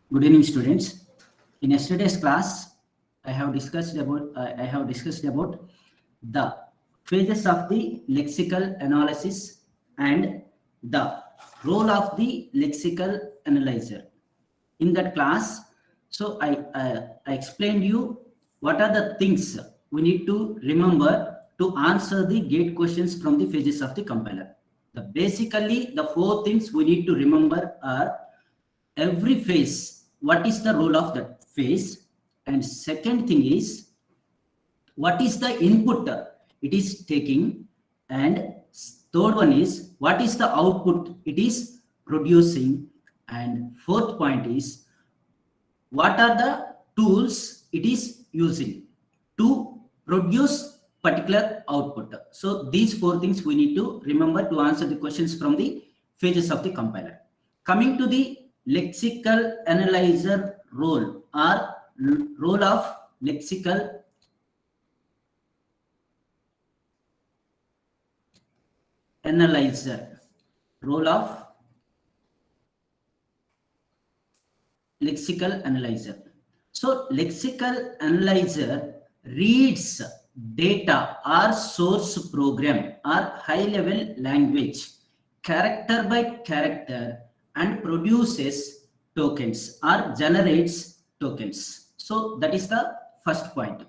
Good evening, students. In yesterday's class, I have discussed about the phases of the lexical analysis and the role of the lexical analyzer. In that class, so I explained you what are the things we need to remember to answer the gate questions from the phases of the compiler. Basically, the four things we need to remember are every phase, what is the role of that phase, and second thing is what is the input it is taking, and third one is what is the output it is producing, and fourth point is what are the tools it is using to produce particular output. So these four things we need to remember to answer the questions from the phases of the compiler. Coming to the lexical analyzer role or role of lexical analyzer, role of lexical analyzer. So lexical analyzer reads data or source program or high level language character by character and produces tokens or generates tokens. So that is the first point.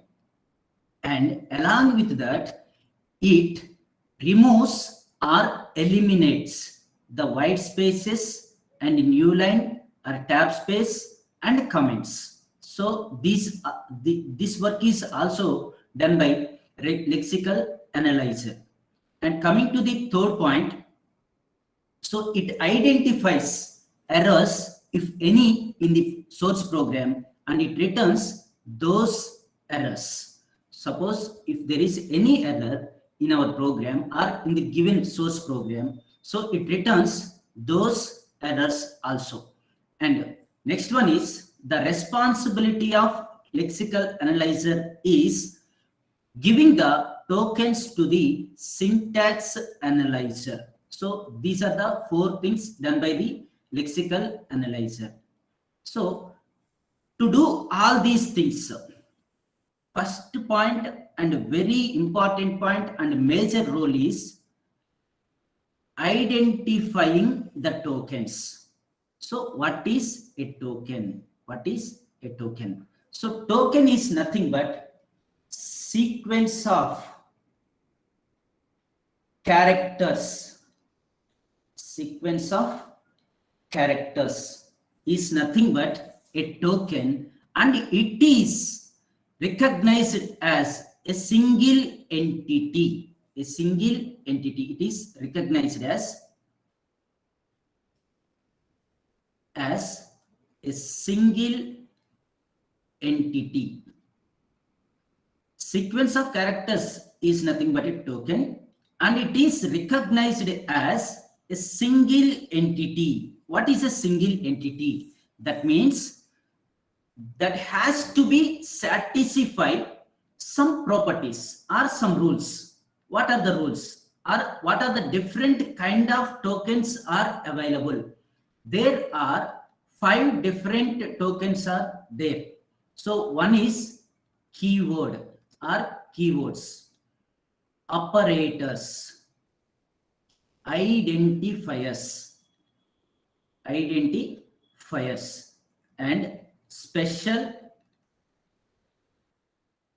And along with that, it removes or eliminates the white spaces and new line or tab space and comments. So this work is also done by lexical analyzer. And coming to the third point, so it identifies errors, if any, in the source program and it returns those errors. Suppose if there is any error in our program or in the given source program, so it returns those errors also. And next one is the responsibility of lexical analyzer is giving the tokens to the syntax analyzer. So these are the four things done by the lexical analyzer. So to do all these things, first point and very important point and major role is identifying the tokens. So what is a token? What is a token? So token is nothing but sequence of characters. Sequence of characters is nothing but a token, and it is recognized as a single entity. A single entity. It is recognized as a single entity. Sequence of characters is nothing but a token, and it is recognized as a single entity. What is a single entity? That means that has to be satisfy some properties or some rules. What are the rules? Or what are the different kind of tokens are available? There are 5 different tokens are there. So one is keyword or keywords, operators, identifiers, and special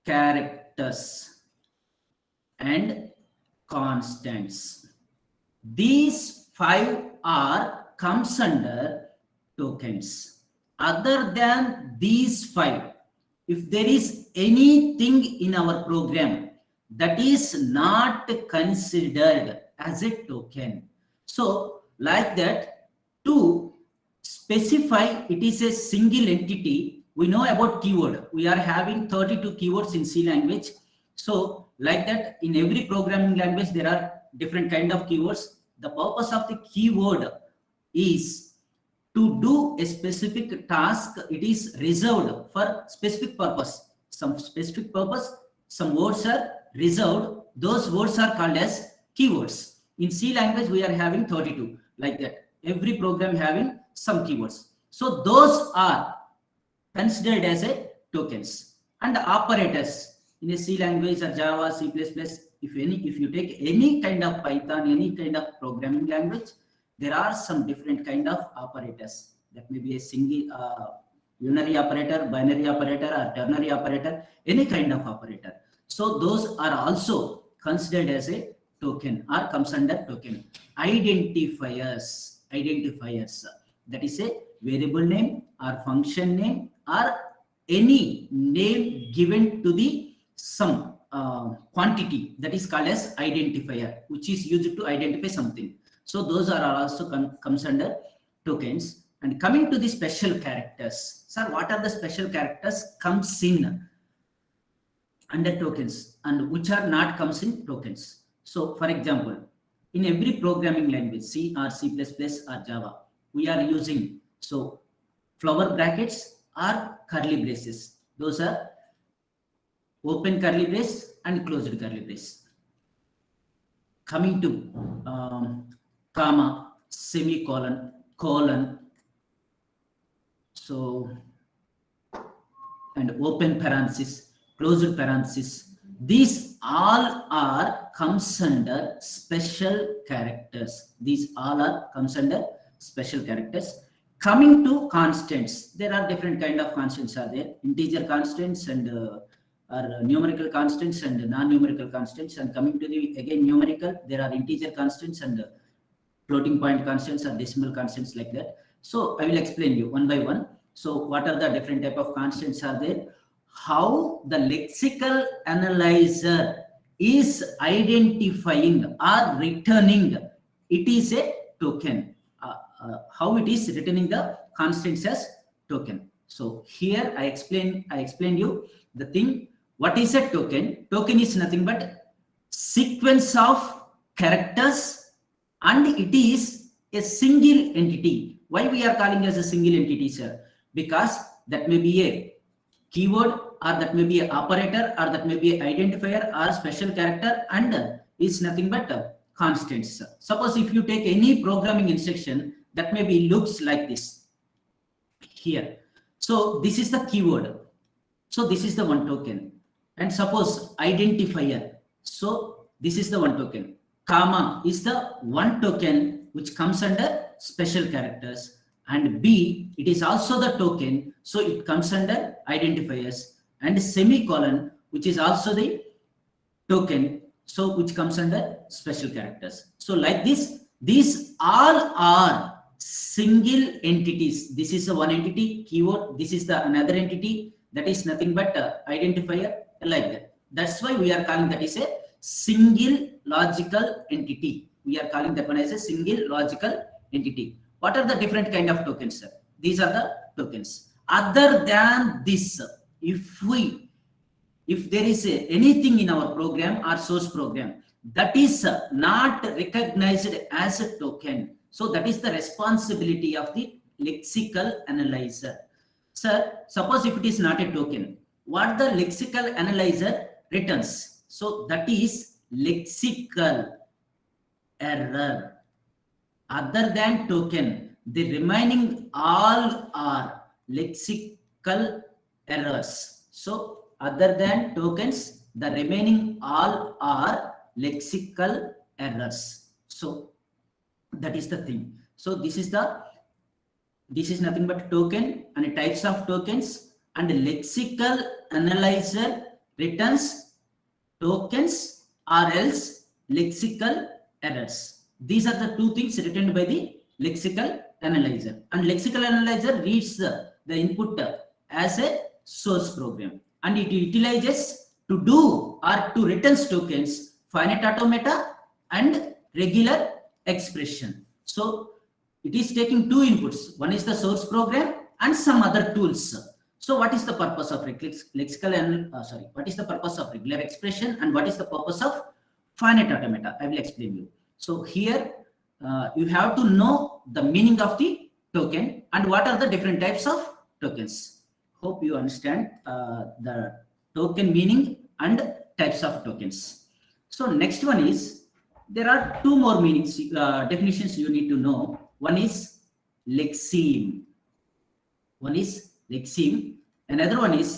characters and constants. These 5 are comes under tokens. Other than these 5, if there is anything in our program that is not considered as a token. So like that, to specify it is a single entity, we know about keyword. We are having 32 keywords in C language. So like that, in every programming language, there are different kind of keywords. The purpose of the keyword is to do a specific task. It is reserved for specific purpose. Some specific purpose, some words are reserved. Those words are called as keywords. In C language, we are having 32 like that. Every program having some keywords. So those are considered as a tokens. And operators in a C language or Java, C++, if you take any kind of Python, any kind of programming language, there are some different kind of operators. That may be a single unary operator, binary operator, or ternary operator, any kind of operator. So those are also considered as a token or comes under token. Identifiers, that is a variable name or function name or any name given to the some quantity, that is called as identifier, which is used to identify something. So those are also comes under tokens. And coming to the special characters, sir, what are the special characters comes in under tokens and which are not comes in tokens? So for example, in every programming language, C or C++ or Java, we are using so flower brackets or curly braces. Those are open curly brace and closed curly brace. Coming to comma, semicolon, colon, so and open parenthesis, closed parenthesis. These all are comes under special characters. These all are comes under special characters. Coming to constants, there are different kind of constants are there. Integer constants and numerical constants and non-numerical constants. And coming to the again numerical, there are integer constants and floating point constants or decimal constants like that. So I will explain you one by one. So what are the different type of constants are there? How the lexical analyzer is identifying or returning, it is a token. How it is returning the constants as token. So here I explained you the thing. What is a token? Token is nothing but sequence of characters, and it is a single entity. Why we are calling as a single entity, sir? Because that may be a keyword, or that may be an operator, or that may be an identifier or special character, and is nothing but constants. Suppose if you take any programming instruction, that may be looks like this here. So this is the keyword. So this is the one token. And suppose identifier. So this is the one token. Comma is the one token which comes under special characters. And B, it is also the token. So it comes under identifiers. And semicolon, which is also the token. So which comes under special characters. So like this, these all are single entities. This is a one entity keyword. This is the another entity. That is nothing but identifier, like that. That's why we are calling that is a single logical entity. We are calling that one as a single logical entity. What are the different kind of tokens, sir? These are the tokens. Other than this, if there is anything in our program or source program that is not recognized as a token, so that is the responsibility of the lexical analyzer. Sir, suppose if it is not a token, what the lexical analyzer returns? So that is lexical error. Other than token, the remaining all are lexical errors. So other than tokens, the remaining all are lexical errors. So that is the thing. So this is nothing but token and types of tokens, and lexical analyzer returns tokens or else lexical errors. These are the two things written by the lexical analyzer. And lexical analyzer reads the input as a source program, and it utilizes to do or to return tokens, finite automata and regular expression. So it is taking two inputs. One is the source program and some other tools. So what is the purpose of what is the purpose of regular expression and what is the purpose of finite automata? I will explain you. So here you have to know the meaning of the token and what are the different types of tokens. Hope you understand the token meaning and types of tokens. So next one is, there are two more meanings, definitions you need to know. One is lexeme. One is lexeme, another one is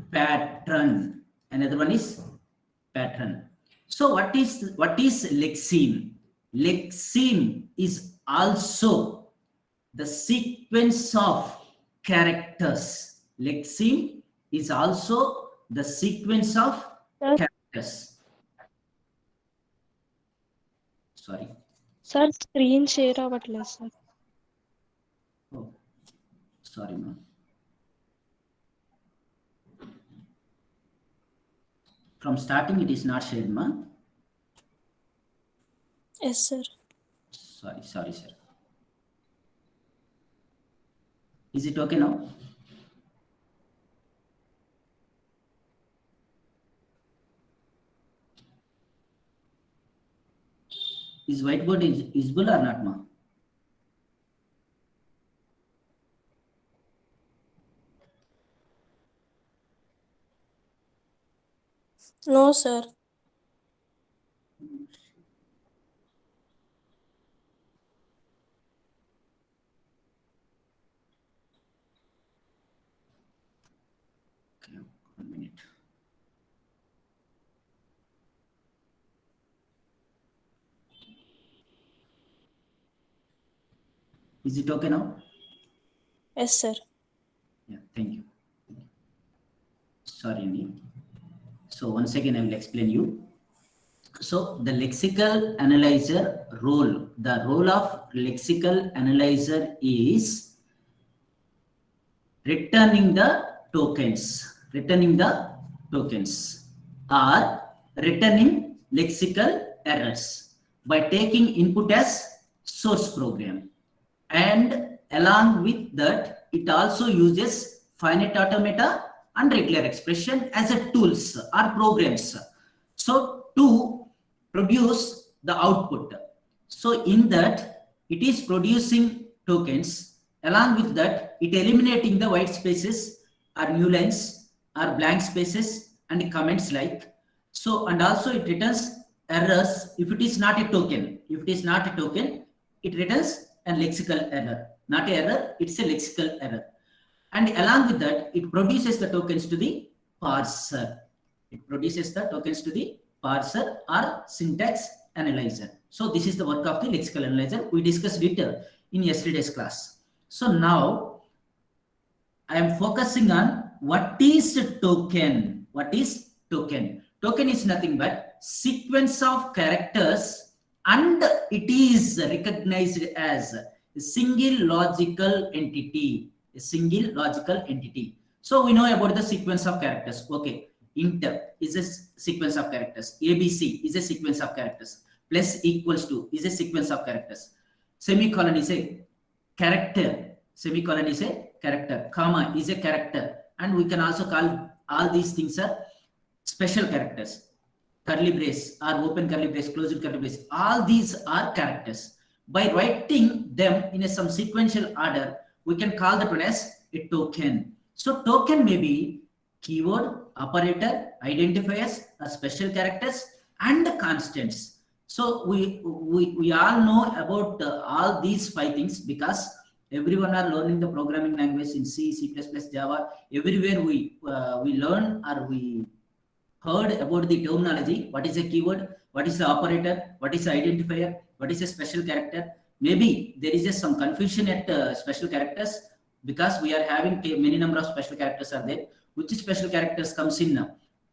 pattern, another one is pattern. So what is lexeme? Lexeme is also the sequence of characters. Lexeme is also the sequence of Sir, characters. Sorry. sir, screen share అవ్వట్లేదు sir. Oh, sorry, ma'am. From starting, it is not shared, ma'am. Yes, sir. Sorry, sir. Is it okay now? Is whiteboard is visible or not, ma'am? No, sir. Okay, 1 minute. Is it okay now? Yes, sir. Yeah, thank you. Sorry, Annie. So once again, I will explain you. So the lexical analyzer role, the role of lexical analyzer is returning the tokens or returning lexical errors by taking input as source program, and along with that it also uses finite automata and regular expression as a tools or programs, so to produce the output. So in that it is producing tokens, along with that it eliminating the white spaces or new lines or blank spaces and comments like. So and also it returns errors if it is not a token. If it is not a token, it returns a lexical error. Not a error, it's a lexical error. And along with that, it produces the tokens to the parser. It produces the tokens to the parser or syntax analyzer. So this is the work of the lexical analyzer. We discussed it in yesterday's class. So now I am focusing on what is token. What is token? Token is nothing but sequence of characters, and it is recognized as a single logical entity. A single logical entity. So we know about the sequence of characters. Okay, int is a sequence of characters. ABC is a sequence of characters. Plus equals to is a sequence of characters. Semicolon is a character. Semicolon is a character. Comma is a character. And we can also call all these things are special characters. Curly brace or open curly brace, closed curly brace. All these are characters. By writing them in some sequential order, we can call that one as a token. So token may be keyword, operator, identifiers, or special characters, and constants. So we all know about all these 5 things because everyone are learning the programming language in C, C++, Java. Everywhere we learn or we heard about the terminology. What is a keyword? What is the operator? What is the identifier? What is a special character? Maybe there is just some confusion at special characters because we are having many number of special characters are there. Which special characters comes in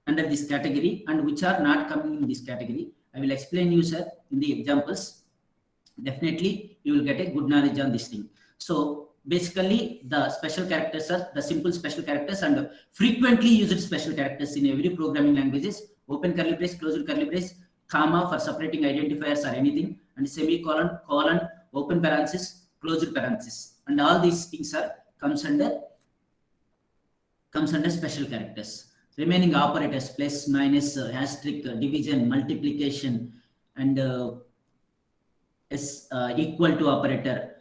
under this category and which are not coming in this category? I will explain you, sir, in the examples. Definitely, you will get a good knowledge on this thing. So basically, the special characters are the simple special characters and frequently used special characters in every programming languages. Open curly brace, closed curly brace, comma for separating identifiers or anything, and semicolon, colon, open parenthesis, closed parenthesis, and all these things are comes under special characters. Remaining operators plus, minus, asterisk, division, multiplication, and equal to operator,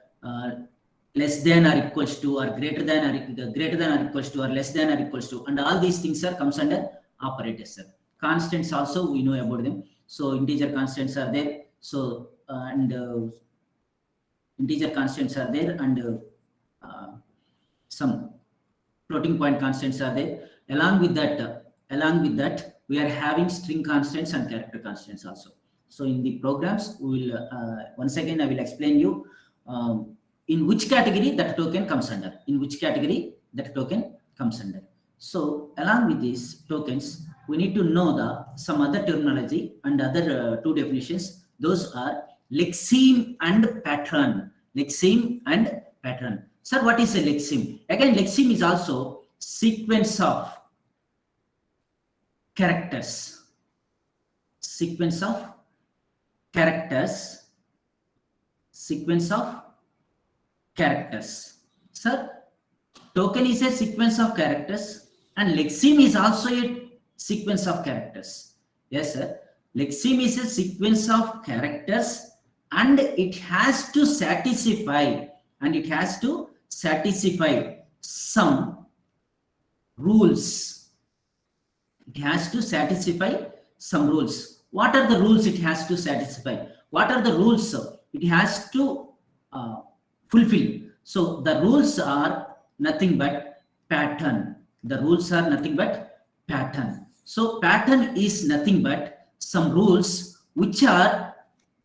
less than or equals to, or greater than or equals to, or less than or equals to, and all these things are comes under operators, sir. Constants also we know about them. So integer constants are there. So integer constants are there, and some floating point constants are there. Along with that, we are having string constants and character constants also. So in the programs, we will once again I will explain you in which category that token comes under. In which category that token comes under. So along with these tokens, we need to know some other terminology and other two definitions. Those are lexeme and pattern. Lexeme and pattern. Sir, what is a lexeme? Again, lexeme is also sequence of characters. Sequence of characters. Sequence of characters. Sir, token is a sequence of characters and lexeme is also a sequence of characters. Yes, sir. Lexeme is a sequence of characters and it has to satisfy some rules. It has to satisfy some rules. What are the rules it has to satisfy? What are the rules it has to fulfill? So the rules are nothing but pattern. The rules are nothing but pattern. So pattern is nothing but some rules which are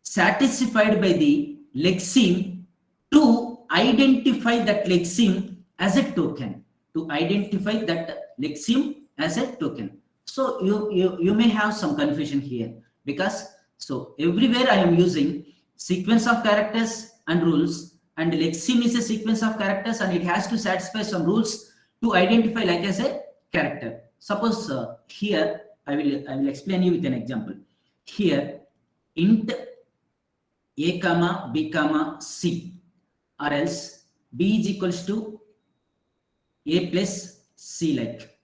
satisfied by the lexeme to identify that lexeme as a token. To identify that lexeme as a token. So you may have some confusion here because so everywhere I am using sequence of characters and rules, and lexeme is a sequence of characters and it has to satisfy some rules to identify like as a character. Suppose here I will explain you with an example. Here int a comma b comma c, or else b is equals to a plus c, like.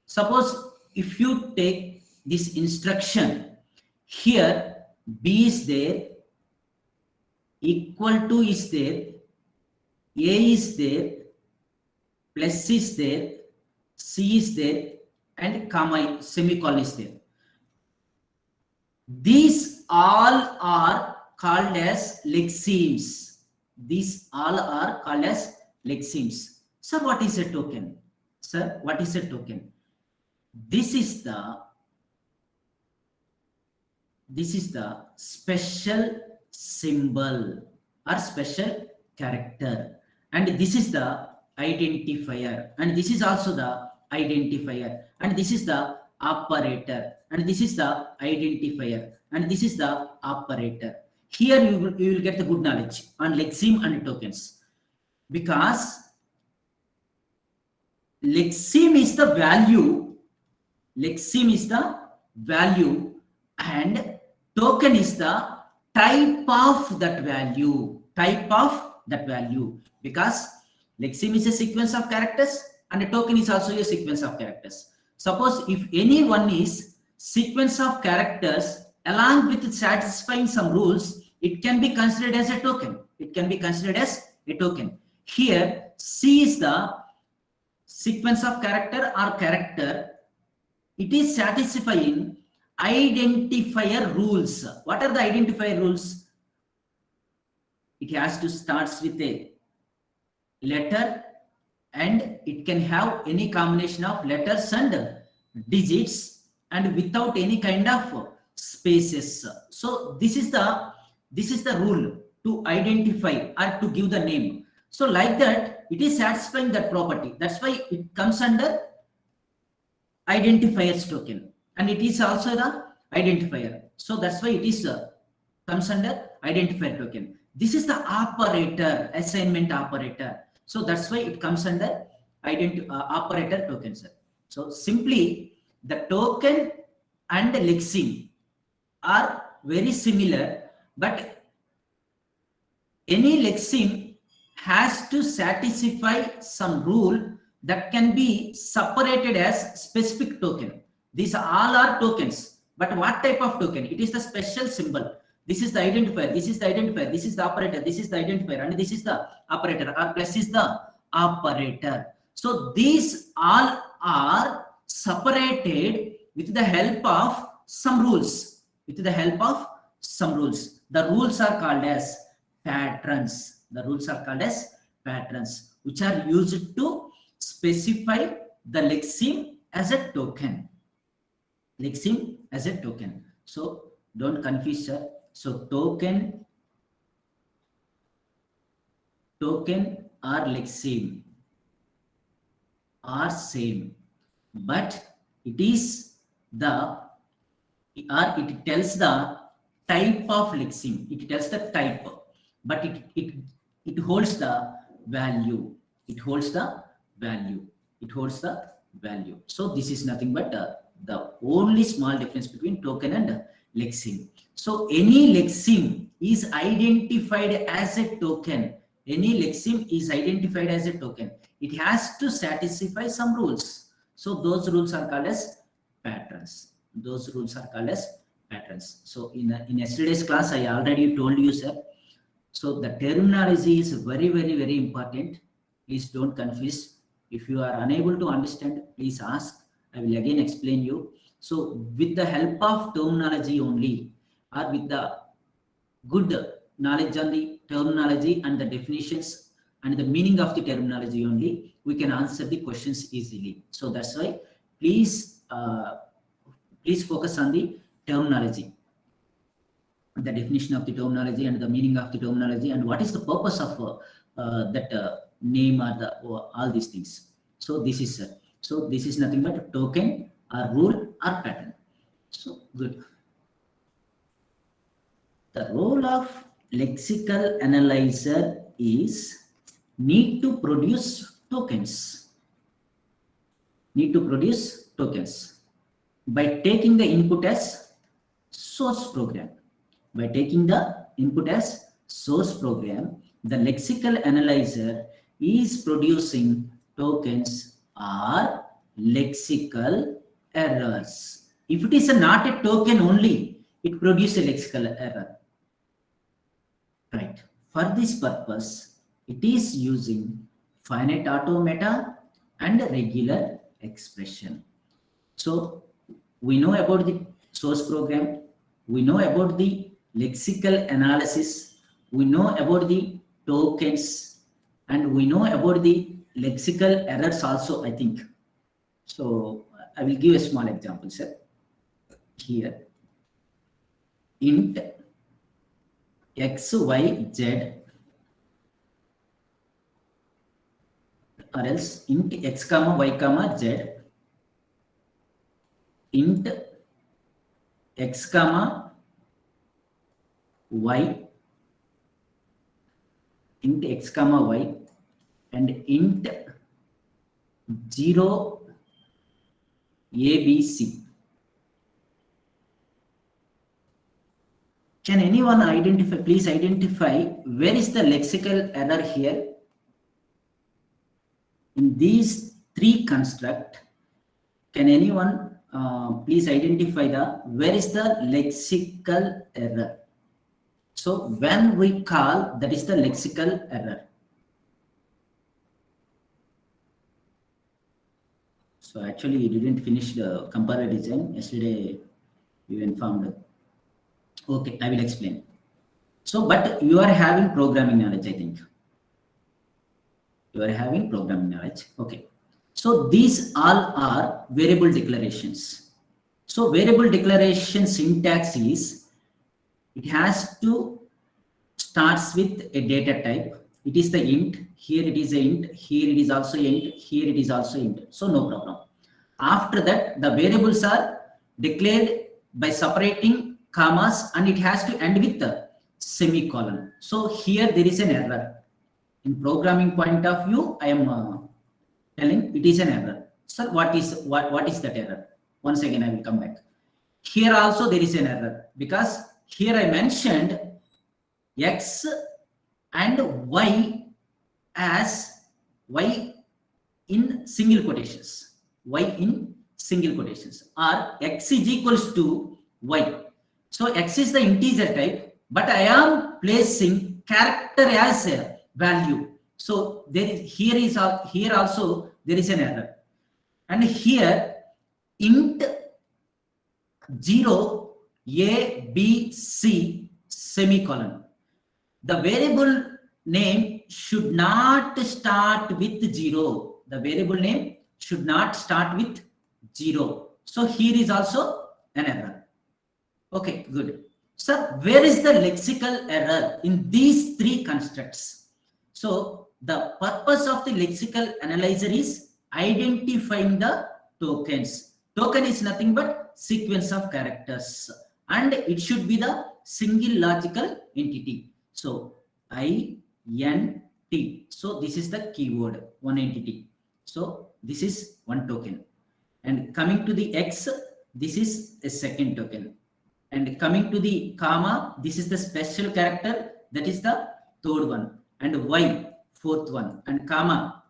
Suppose if you take this instruction, here b is there, equal to is there, a is there, plus is there, c is there, and comma semicolon is there. These all are called as lexemes. These all are called as lexemes. Sir, what is a token? Sir, what is a token? This is the special symbol or special character, and this is the identifier, and this is also the identifier, and this is the operator, and this is the identifier, and this is the operator. Here you will get the good knowledge on lexeme and tokens, because lexeme is the value, and token is the type of that value, because lexeme is a sequence of characters and a token is also a sequence of characters. Suppose if any one is sequence of characters along with satisfying some rules, it can be considered as a token. Here C is the sequence of character or character. It is satisfying identifier rules. What are the identifier rules? It has to start with a letter, and it can have any combination of letters and digits, and without any kind of spaces. So this is the rule to identify or to give the name. So like that, it is satisfying that property. That's why it comes under identifiers token, and it is also the identifier. So that's why it is comes under identifier token. This is the operator, assignment operator. So that's why it comes under operator token, sir. So simply the token and the lexeme are very similar, but any lexeme has to satisfy some rule that can be separated as specific token. These all are tokens, but what type of token? It is the special symbol. This is the identifier, this is the identifier, this is the operator, this is the identifier, and this is the operator, or plus is the operator. So these all are separated with the help of some rules. The rules are called as patterns. which are used to specify the lexeme as a token. Lexeme as a token. So don't confuse, sir. So token or lexeme are same, but it is the, or it tells the type of lexeme. It tells the type, but it holds the value. It holds the value. It holds the value. So this is nothing but the only small difference between token and lexeme. So any lexeme is identified as a token. Any lexeme is identified as a token. It has to satisfy some rules. So those rules are called as patterns. Those rules are called as patterns. So in yesterday's class, I already told you, sir. So the terminology is very, very, very important. Please don't confuse. If you are unable to understand, please ask. I will again explain you. So with the help of terminology only, or with the good knowledge on the terminology and the definitions and the meaning of the terminology only, we can answer the questions easily. So that's why please focus on the terminology, the definition of the terminology and the meaning of the terminology, and what is the purpose of that name or all these things. So this is nothing but a token or rule or pattern. So good. The role of lexical analyzer is need to produce tokens. Need to produce tokens by taking the input as source program. By taking the input as source program, the lexical analyzer is producing tokens or lexical errors. If it is not a token only, it produces a lexical error. Right. For this purpose, it is using finite automata and regular expression. So we know about the source program, we know about the lexical analysis, we know about the tokens, and we know about the lexical errors also, I think. So I will give a small example, sir. Here, int x, y, z, or else int x comma y comma z, int x comma y, int x comma y, and int 0 ABC. Can anyone identify, please identify where is the lexical error here? In these three construct, can anyone please identify where is the lexical error? So when we call, that is the lexical error. So actually you didn't finish the compiler design. Yesterday you informed. Okay, I will explain. So, but you are having programming knowledge, I think. You are having programming knowledge. Okay. So these all are variable declarations. So variable declaration syntax is, it has to starts with a data type. It is the int. Here it is a int. Here it is also int. Here it is also int. So no problem. After that, the variables are declared by separating commas, and it has to end with the semicolon. So here there is an error. In programming point of view, I am telling it is an error. So what is that error? Once again, I will come back. Here also there is an error, because here I mentioned x and y as y in single quotations, y in single quotations, or x is equals to y. So x is the integer type, but I am placing character as a value. So here also there is an error, and here int 0 a b c semicolon. The variable name should not start with 0. The variable name should not start with 0. So here is also an error. Okay, good. Sir, where is the lexical error in these three constructs? So the purpose of the lexical analyzer is identifying the tokens. Token is nothing but sequence of characters, and it should be the single logical entity. So INT. So this is the keyword, one entity. So this is one token. And coming to the X, this is a second token. And coming to the comma, this is the special character, that is the third one. And Y, fourth one. And comma,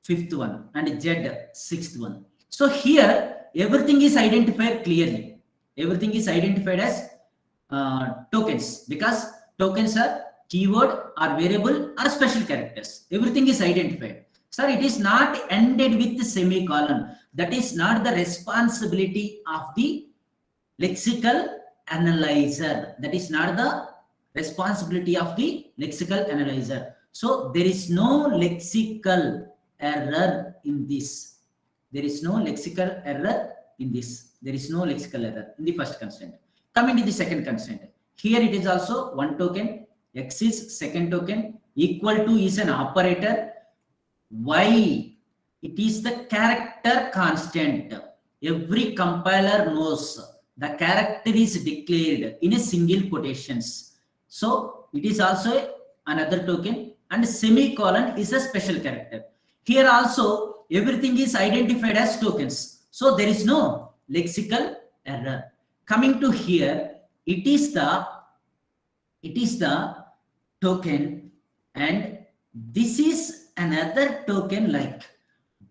fifth one. And Z, sixth one. So here, everything is identified clearly. Everything is identified as tokens, because tokens are keyword or variable or special characters. Everything is identified. Sir, it is not ended with the semicolon. That is not the responsibility of the lexical analyzer. That is not the responsibility of the lexical analyzer. So there is no lexical error in this. There is no lexical error in this. There is no lexical error in the first constraint. Coming to the second constraint. Here it is also one token. X is second token. Equal to is an operator. Y, it is the character constant. Every compiler knows the character is declared in a single quotations. So it is also another token, and semicolon is a special character. Here also everything is identified as tokens. So there is no lexical error. Coming to here, it is the token, and this is another token like,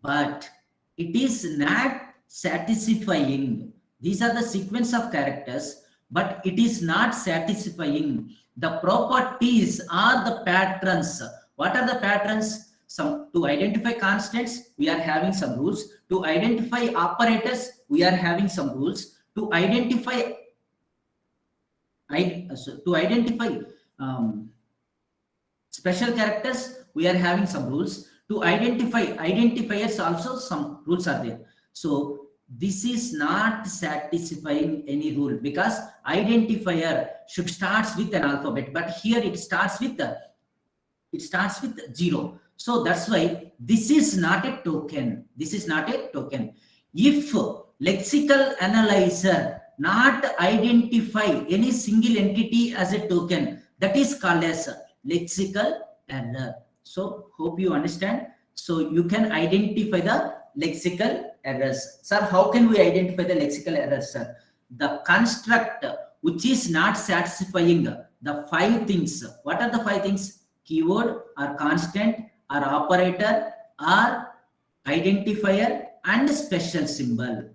but it is not satisfying. These are the sequence of characters, but it is not satisfying the properties or the patterns. What are the patterns? Some to identify constants, we are having some rules. To identify operators, we are having some rules. To identify special characters, we are having some rules. To identify identifiers, also some rules are there. So this is not satisfying any rule, because identifier should starts with an alphabet, but here it starts with 0. So that's why this is not a token. This is not a token. If lexical analyzer not identify any single entity as a token, that is called as lexical error. So hope you understand. So you can identify the lexical errors. Sir, how can we identify the lexical errors, sir? The construct which is not satisfying the 5 things. What are the 5 things? Keyword or constant or operator or identifier and special symbol.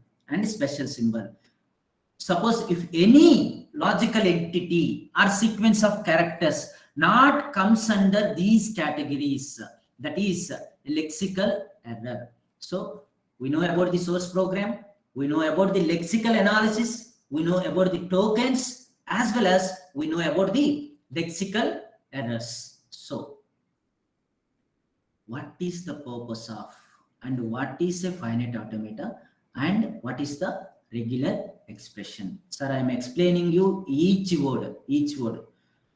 Suppose if any logical entity or sequence of characters not comes under these categories, that is lexical error. So we know about the source program, we know about the lexical analysis, we know about the tokens, as well as we know about the lexical errors. So what is the purpose of, and what is a finite automata, and what is the regular expression? Sir, I am explaining you each word.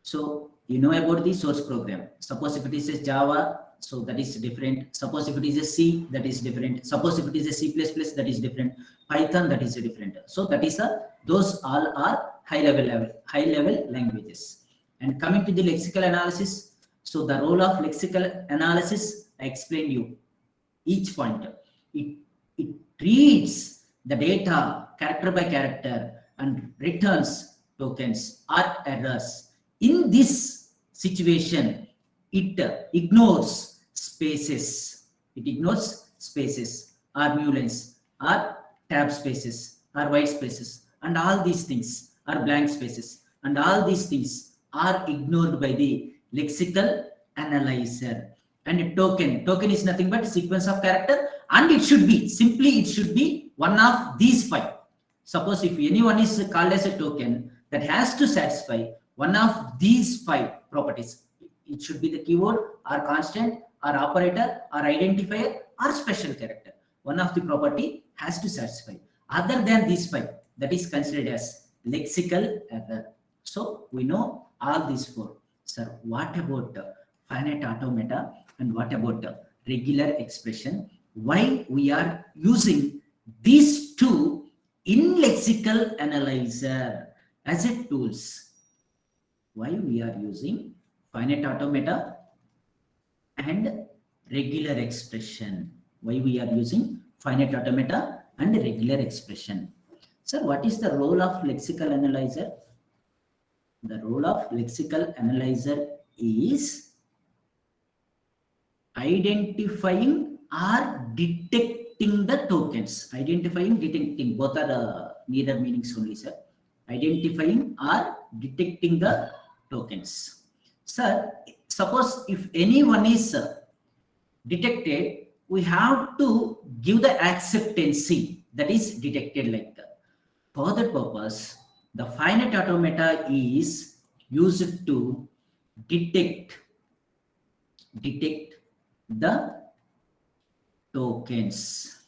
So you know about the source program. Suppose if it is a Java, so that is different. Suppose if it is a C, that is different. Suppose if it is a C++, that is different. Python, that is different. So that is those all are high level languages. And coming to the lexical analysis, so the role of lexical analysis, I explained you each point. It reads the data character by character and returns tokens or errors. In this situation, it ignores spaces. It ignores spaces or new lines or tab spaces or white spaces, and all these things are blank spaces, and all these things are ignored by the lexical analyzer. And token is nothing but sequence of character, and it should be one of these 5. Suppose if anyone is called as a token, that has to satisfy one of these 5 properties. It should be the keyword or constant or operator or identifier or special character. One of the property has to satisfy. Other than these five, that is considered as lexical error. So we know all these four. Sir, what about finite automata and what about regular expression? Why we are using these two in lexical analyzer as a tools? Why we are using finite automata and regular expression? Why we are using finite automata and regular expression? Sir, what is the role of lexical analyzer? The role of lexical analyzer is identifying or detecting the tokens. Identifying, detecting, both are neither meanings only, sir. Identifying or detecting the tokens. Sir, suppose if anyone is detected, we have to give the acceptancy that is detected like that. For that purpose, the finite automata is used to detect the tokens.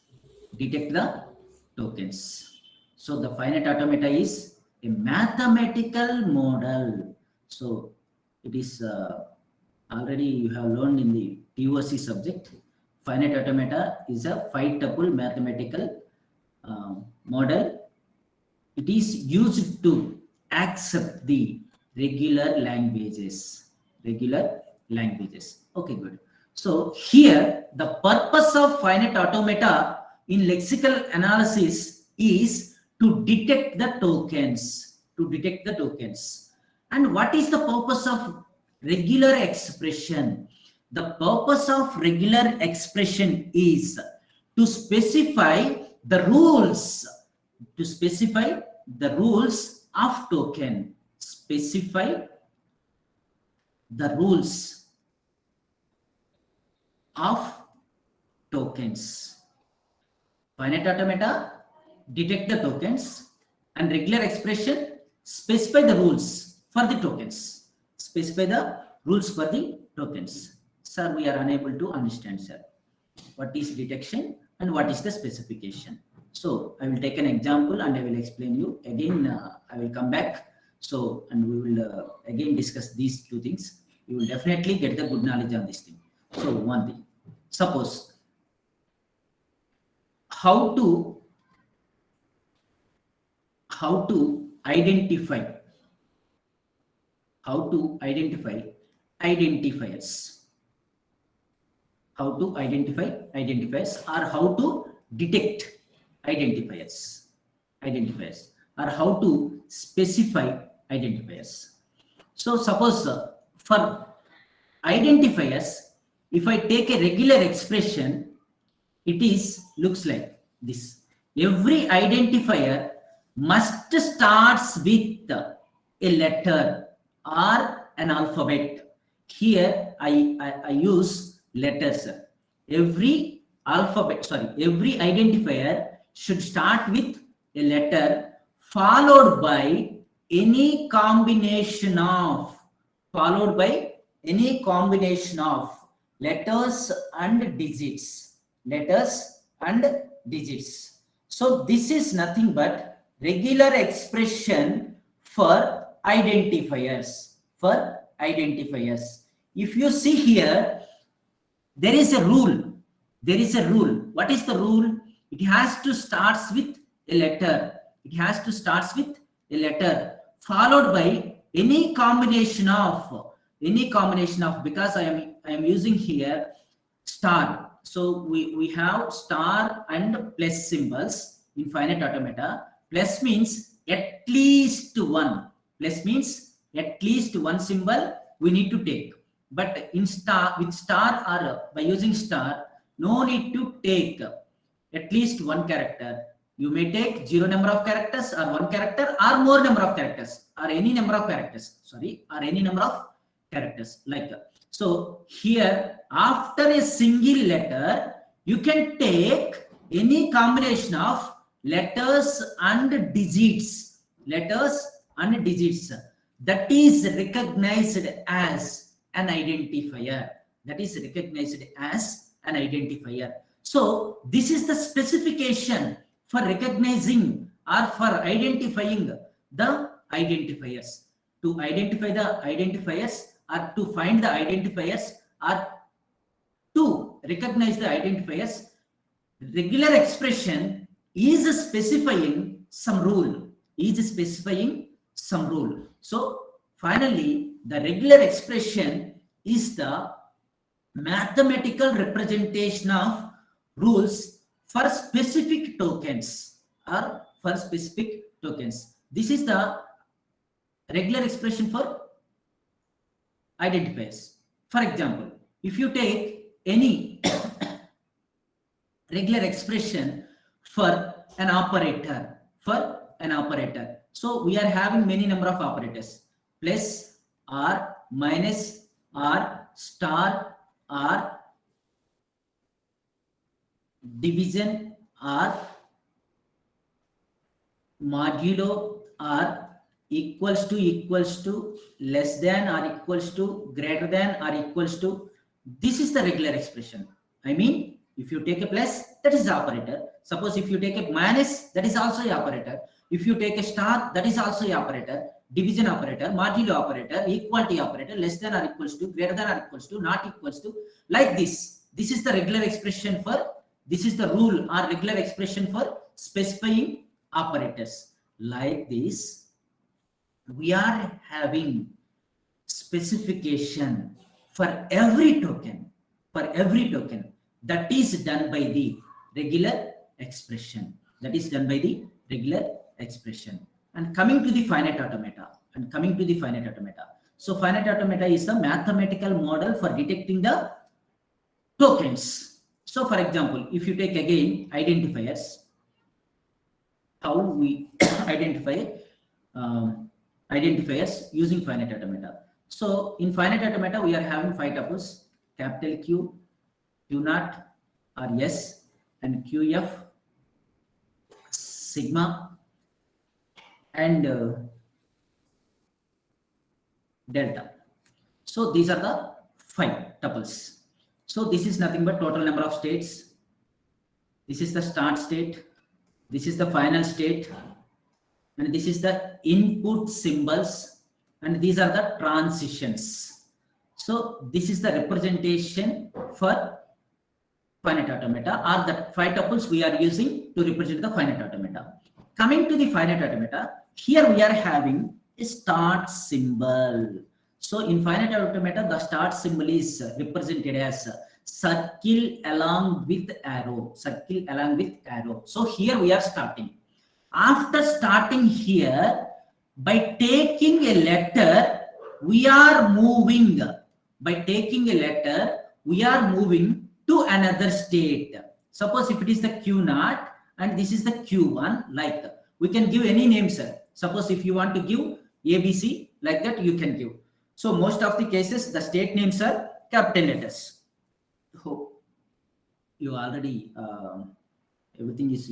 Detect the tokens. So the finite automata is a mathematical model. So it is already you have learned in the TOC subject. Finite automata is a 5-tuple mathematical model. It is used to accept the regular languages. Okay, good. So here the purpose of finite automata in lexical analysis is to detect the tokens. And what is the purpose of regular expression? The purpose of regular expression is to specify the rules. Of token. Specify the rules of tokens. Finite automata detect the tokens, and regular expression specify the rules for the tokens. Sir, we are unable to understand, sir. What is detection and what is the specification? So I will take an example and I will explain you again. I will come back. So, and we will again discuss these two things. You will definitely get the good knowledge on this thing. So one thing, suppose how to identify identifiers. How to identify identifiers, or how to detect identifiers, or how to specify identifiers. So suppose for identifiers, if I take a regular expression, it is looks like this. Every identifier must starts with a letter or an alphabet. Here I use letters. Every identifier should start with a letter followed by any combination of letters and digits. So this is nothing but regular expression for identifiers. If you see here, there is a rule. What is the rule? It has to starts with a letter. Followed by any combination of because I am using here star. So we have star and plus symbols in finite automata. Plus means at least one. Symbol we need to take. But with star or by using star, no need to take at least one character. You may take 0 number of characters or 1 character or more number of characters or any number of characters. Like that. So here after a single letter, you can take any combination of letters and digits. That is recognized as an identifier, that is recognized as an identifier. So this is the specification for recognizing or for identifying the identifiers. To identify the identifiers or to find the identifiers or to recognize the identifiers, regular expression is specifying some rule, So finally, the regular expression is the mathematical representation of rules for specific tokens or for specific tokens. This is the regular expression for identifiers. For example, if you take any regular expression for an operator, so we are having many number of operators: plus, or, minus, or, star, or, division, or, modulo, or, equals to, less than or equals to, greater than or equals to. This is the regular expression. I mean, if you take a plus, that is the operator. Suppose if you take a minus, that is also a operator. If you take a star, that is also a operator. Division operator, modulo operator, equality operator, less than or equals to, greater than or equals to, not equals to, like this. This is the regular expression for, this is the rule or regular expression for specifying operators. Like this, we are having specification for every token, that is done by the regular expression. And coming to the finite automata. So finite automata is the mathematical model for detecting the tokens. So for example, if you take again identifiers, how we identify identifiers using finite automata. So in finite automata, we are having 5 tuples: capital Q, Q naught or S, and QF, sigma, and delta. So these are the 5 tuples. So this is nothing but total number of states. This is the start state. This is the final state. And this is the input symbols. And these are the transitions. So this is the representation for finite automata, or the 5 tuples we are using to represent the finite automata. Coming to the finite automata, here we are having a start symbol. So in finite automata, the start symbol is represented as circle along with arrow. So here we are starting. After starting here, by taking a letter, we are moving. To another state. Suppose if it is the Q naught and this is the Q1, like that. We can give any name, sir. Suppose if you want to give ABC, like that you can give. So most of the cases, the state names are capital letters. Hope you already, everything is,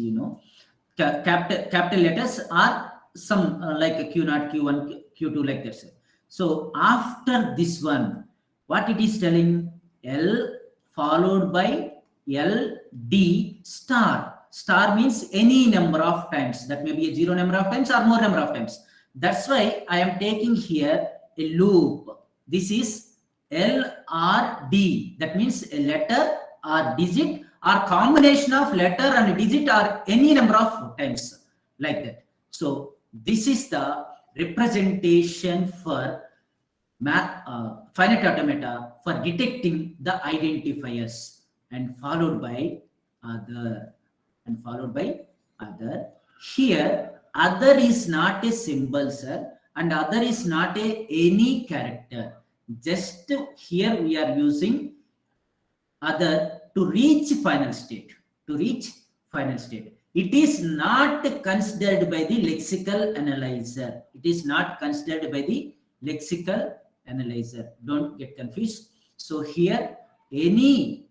capital letters are some like a Q0, Q1, Q2, like that, sir. So after this one, what it is telling? L followed by LD star. Star means any number of times. That may be a 0 number of times or more number of times. That's why I am taking here a loop. This is LRD. That means a letter or digit or combination of letter and digit or any number of times, like that. So this is the representation for finite automata for detecting the identifiers, and followed by other. Here other is not a symbol, sir, and other is not any character. Just here we are using other to reach final state. It is not considered by the lexical analyzer. Don't get confused. So here any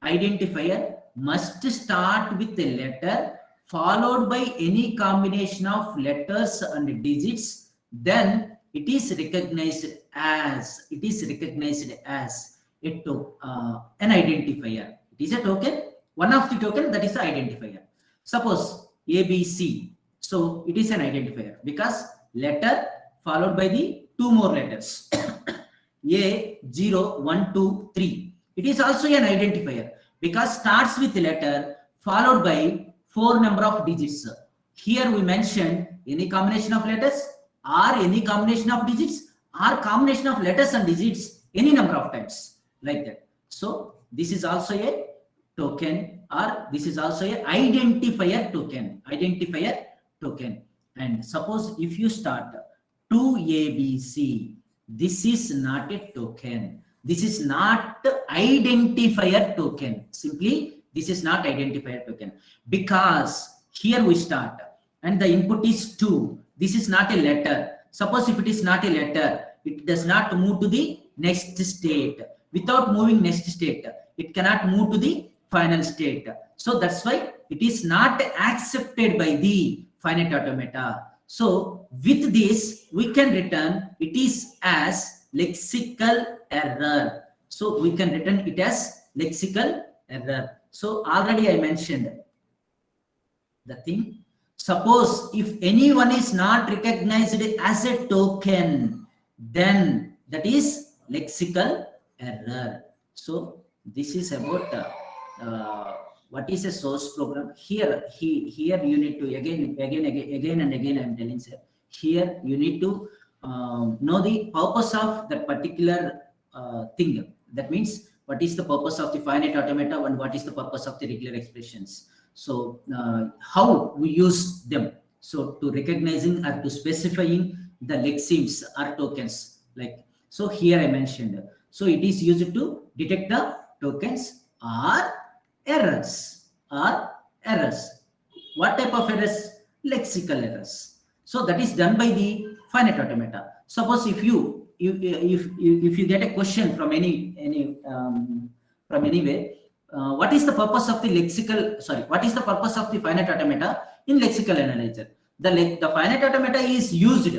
identifier must start with a letter followed by any combination of letters and digits. Then it is recognized as an identifier. It is a token, one of the token, that is the identifier. Suppose ABC, so it is an identifier because letter followed by the two more letters A 0 1 2 3. It is also an identifier because starts with letter followed by four number of digits. Here we mentioned any combination of letters or any combination of digits or combination of letters and digits any number of times, like that. So this is also a token, or this is also a identifier token. And suppose if you start 2ABC, this is not a token, this is not identifier token. Simply this is not identifier token because here we start and the input is 2. This is not a letter. Suppose if it is not a letter, it does not move to the next state. Without moving next state, it cannot move to the final state. So that's why it is not accepted by the finite automata. So with this, we can return it is as lexical error. So we can return it as lexical error. So already I mentioned the thing. Suppose if anyone is not recognized as a token, then that is lexical error. So this is about what is a source program. Here you need to again and again I'm telling, sir, here you need to know the purpose of that particular thing. That means what is the purpose of the finite automata and what is the purpose of the regular expressions. So how we use them, so to recognizing or to specifying the lexemes or tokens, like so here I mentioned, so it is used to detect the tokens or errors. What type of errors? Lexical errors. So that is done by the finite automata. Suppose if you get a question from from anywhere, what is the purpose of the what is the purpose of the finite automata in lexical analyzer? The finite automata is used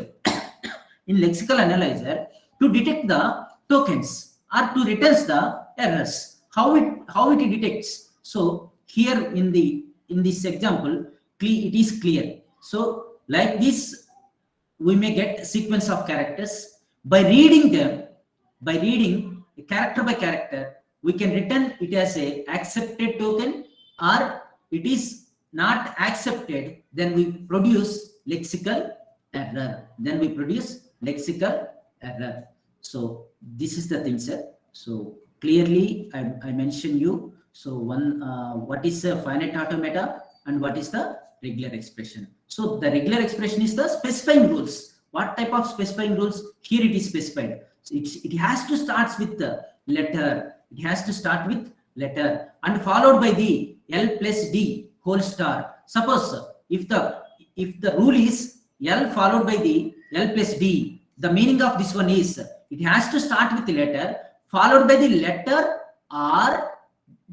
in lexical analyzer to detect the tokens or to returns the errors. How it detects? So here in this example, it is clear. So like this, we may get a sequence of characters. By reading them, by reading character by character, we can return it as a accepted token, or it is not accepted, then we produce lexical error. So this is the thing, sir. So clearly I mentioned you. So one, what is a finite automata and what is the regular expression? So the regular expression is the specifying rules. What type of specifying rules? Here it is specified. So it has to start with the letter. It has to start with letter and followed by the L plus D whole star. Suppose if the rule is L followed by the L plus D, the meaning of this one is it has to start with the letter followed by the letter or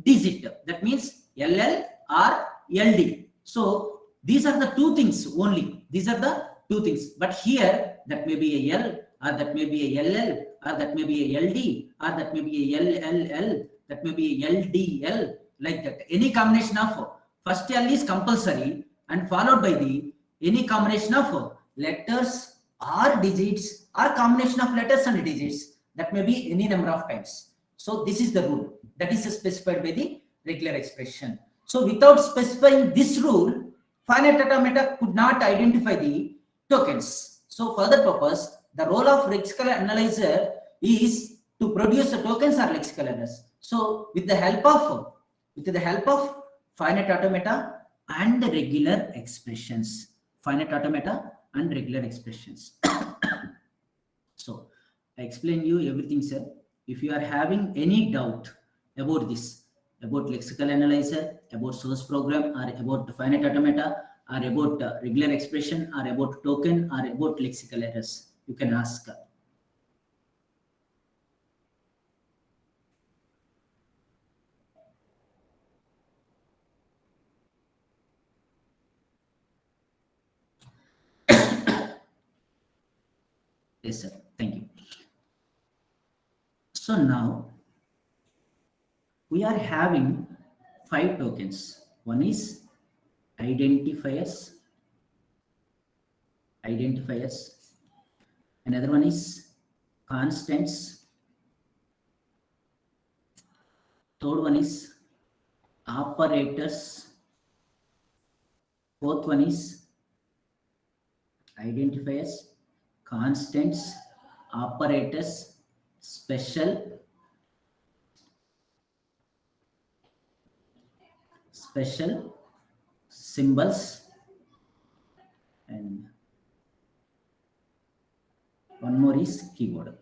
digit. That means LL or LD. So these are the two things only. These are the two things. But here that may be a L, or that may be a LL, or that may be a LD, or that may be a LLL, that may be a LDL, like that. Any combination of first L is compulsory and followed by the any combination of letters or digits or combination of letters and digits, that may be any number of times. So this is the rule that is specified by the regular expression. So without specifying this rule, finite automata could not identify the tokens. So for that purpose, the role of lexical analyzer is to produce the tokens or lexical errors. So with the help of finite automata and regular expressions, So I explained you everything, sir. If you are having any doubt about this, about lexical analyzer, about source program, or about finite automata, or about regular expression, or about token, or about lexical errors, you can ask. Yes, sir. Thank you. So now we are having 5 tokens. One is identifiers, Another one is constants. Third one is operators. Fourth one is identifiers, constants, operators, special symbols, and one more is keyword.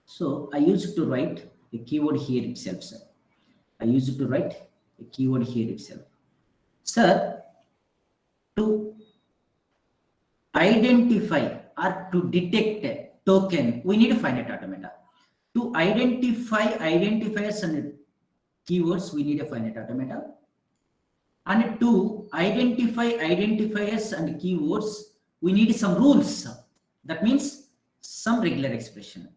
So I used to write a keyword here itself, sir. Sir, to identify or to detect a token, we need a finite automata. To identify identifiers and keywords, we need a finite automata. And to identify identifiers and keywords, we need some rules. That means some regular expression.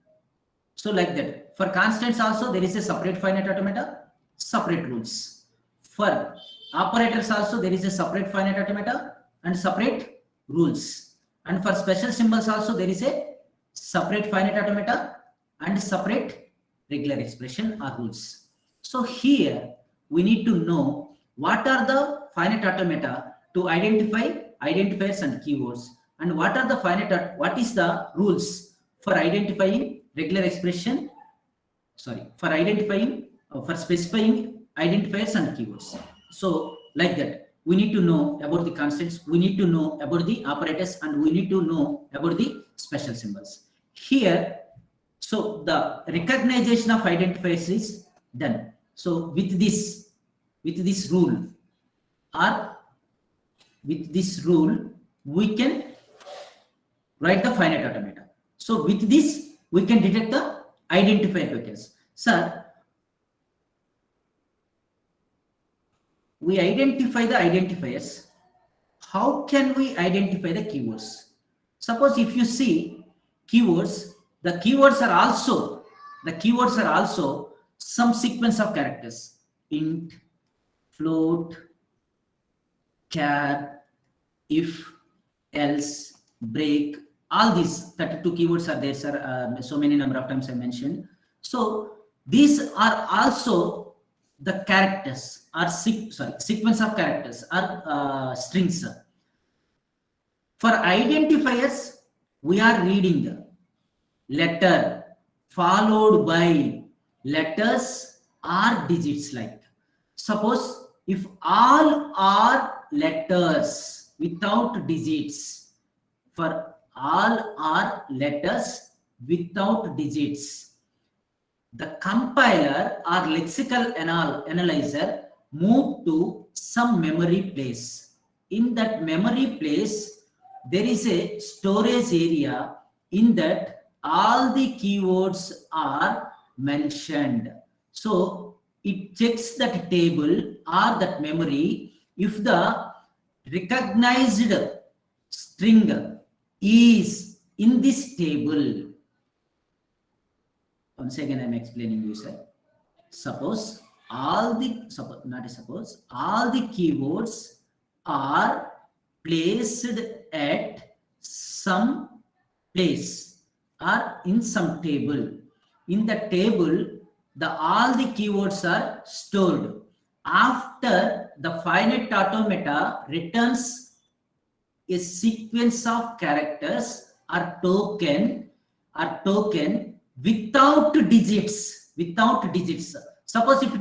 So like that. For constants also, there is a separate finite automata, separate rules. For operators also, there is a separate finite automata and separate rules. And for special symbols also, there is a separate finite automata and separate regular expression or rules. So here we need to know what are the finite automata to identify identifiers and keywords, and what is the rules for identifying regular expression, for specifying identifiers and keywords. So like that, we need to know about the constants, we need to know about the operators, and we need to know about the special symbols. Here, so the recognition of identifiers is done. So with this rule, we can write the finite automata. So with this, we can detect the identifier tokens. Sir, we identify the identifiers. How can we identify the keywords? Suppose if you see keywords, the keywords are also some sequence of characters: int, float, char, if, else, break. All these 32 keywords are there, sir. So many number of times I mentioned. So these are also the characters, or sequence of characters, or strings. For identifiers, we are reading letter followed by letters or digits. Like suppose if all are letters without digits, for all are letters without digits, the compiler or lexical analyzer move to some memory place. In that memory place, there is a storage area in that all the keywords are mentioned. So it checks that table or that memory. If the recognized string is in this table, once again I'm explaining you, sir. Suppose all the keywords are placed at some place or in some table. In the table, all the keywords are stored. After the finite automata returns a sequence of characters or token without digits. Suppose if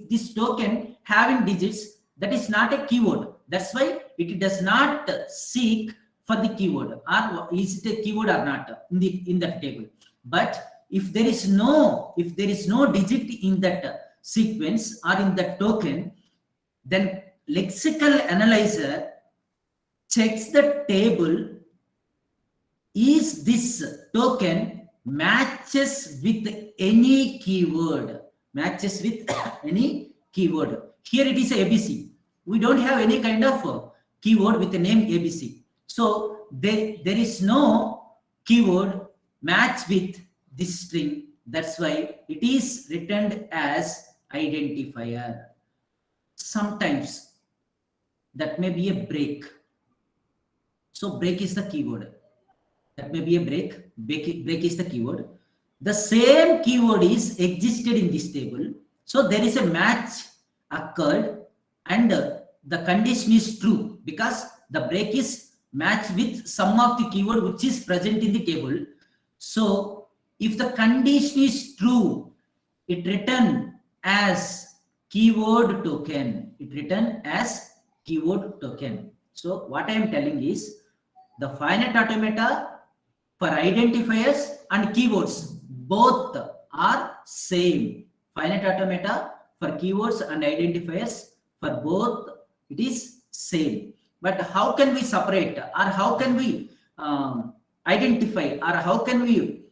this token having digits, that is not a keyword. That's why it does not seek for the keyword, or is it a keyword or not in that table. But if there is no digit in that sequence or in that token, then lexical analyzer checks the table. Is this token matches with any keyword? Here it is ABC. We don't have any kind of keyword with the name ABC. So there is no keyword match with this string. That's why it is returned as identifier. Sometimes that may be a break. So break is the keyword. That may be a break. Break is the keyword. The same keyword is existed in this table. So there is a match occurred and the condition is true because the break is matched with some of the keyword which is present in the table. So if the condition is true, it return as keyword token. It return as keyword token. So what I am telling is the finite automata for identifiers and keywords both are same. Finite automata for keywords and identifiers for both it is same. But how can we separate or how can we identify or how can we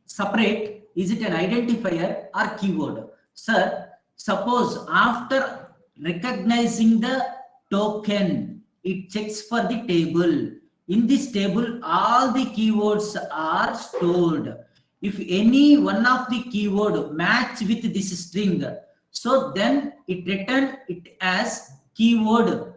separate, is it an identifier or keyword? Sir, suppose after recognizing the token, it checks for the table. In this table, all the keywords are stored. If any one of the keyword match with this string, so then it return it as keyword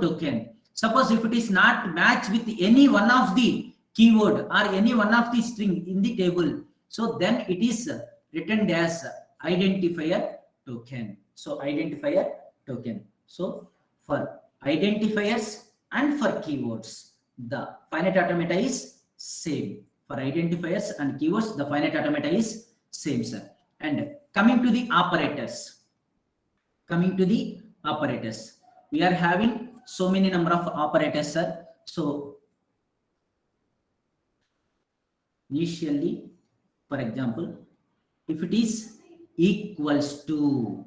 token. Suppose if it is not matched with any one of the keyword or any one of the string in the table, so then it is written as identifier token. So identifier token. So for identifiers and for keywords, the finite automata is same. For identifiers and keywords, the finite automata is same, sir. And coming to the operators, we are having so many number of operators, sir. So initially, for example, if it is equals to,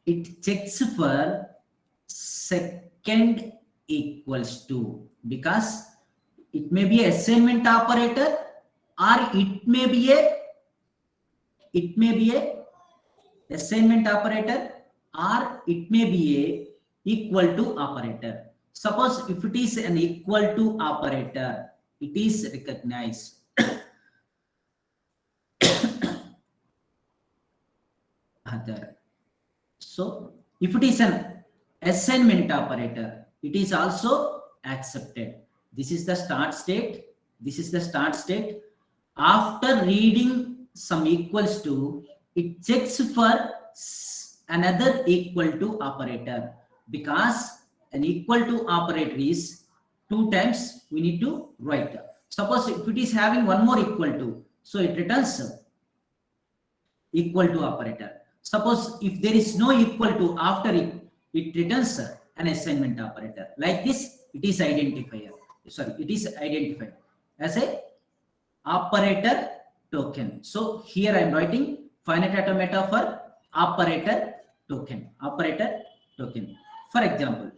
it checks for second equals to, because it may be assignment operator or it may be a assignment operator or it may be a equal to operator. Suppose if it is an equal to operator, it is recognized. Other. So if it is an assignment operator, it is also accepted. This is the start state. After reading some equals to, it checks for another equal to operator, because an equal to operator is 2 times we need to write. Suppose if it is having one more equal to, so it returns equal to operator. Suppose if there is no equal to after it, it returns an assignment operator. Like this, it is identifier. Sorry, it is identified as a operator token. So here I am writing finite automata for operator token. For example,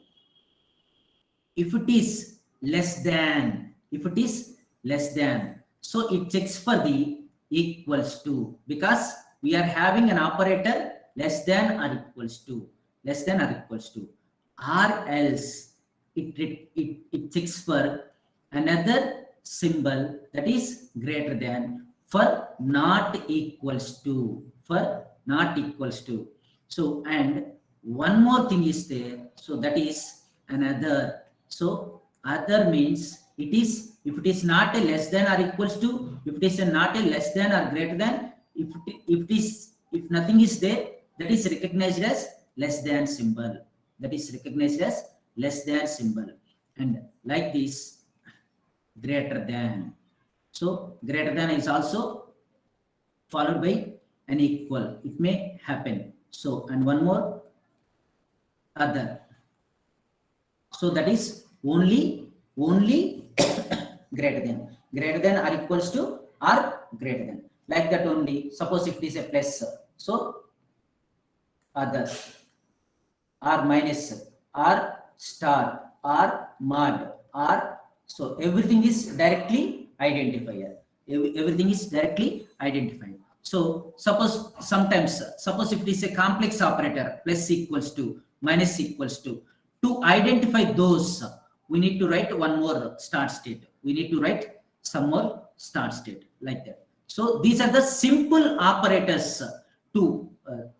if it is less than, so it checks for the equals to, because we are having an operator less than or equals to, or else it checks for another symbol that is greater than, for not equals to, So and one more thing is there, so that is another. So other means it is, if it is not a less than or equals to, if it is not a less than or greater than, if nothing is there, that is recognized as less than symbol. And like this, greater than. So greater than is also followed by an equal. It may happen. So and one more, other. So that is only greater than or equals to or greater than. Like that only. Suppose if it is a plus, so other, or minus, or star, or mod, or, so everything is directly identifier. Everything is directly identified. So suppose if it is a complex operator, plus equals to, minus equals to identify those, we need to write one more start state. We need to write some more start state like that. So these are the simple operators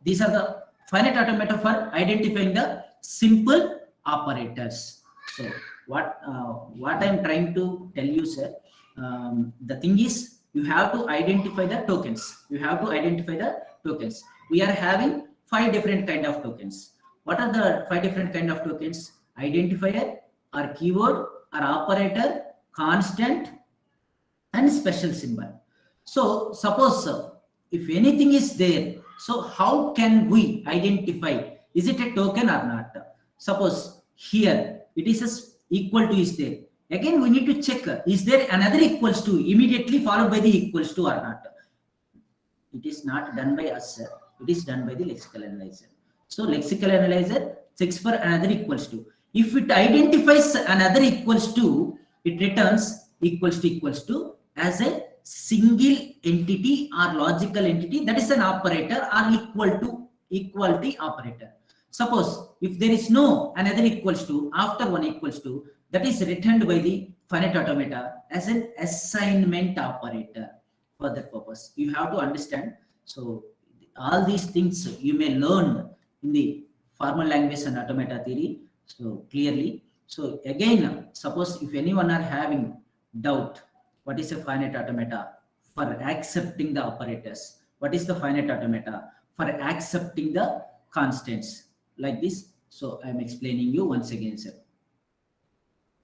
these are the finite automata for identifying the simple operators. So what I'm trying to tell you, sir, the thing is, you have to identify the tokens. You have to identify the tokens. We are having 5 different kind of tokens. What are the 5 different kind of tokens? Identifier, or keyword, or operator, constant, and special symbol. So suppose if anything is there, so how can we identify, is it a token or not? Suppose here it is equal to is there. Again we need to check, is there another equals to immediately followed by the equals to or not? It is not done by us, sir. It is done by the lexical analyzer. So lexical analyzer checks for another equals to. If it identifies another equals to, it returns equals to as a single entity or logical entity, that is an operator or equal to equality operator. Suppose if there is no another equals to after one equals to, that is returned by the finite automata as an assignment operator. For that purpose, you have to understand. So all these things you may learn in the formal language and automata theory, so clearly. So again, suppose if anyone are having doubt, what is a finite automata for accepting the operators? What is the finite automata for accepting the constants? Like this. So I am explaining you once again, sir.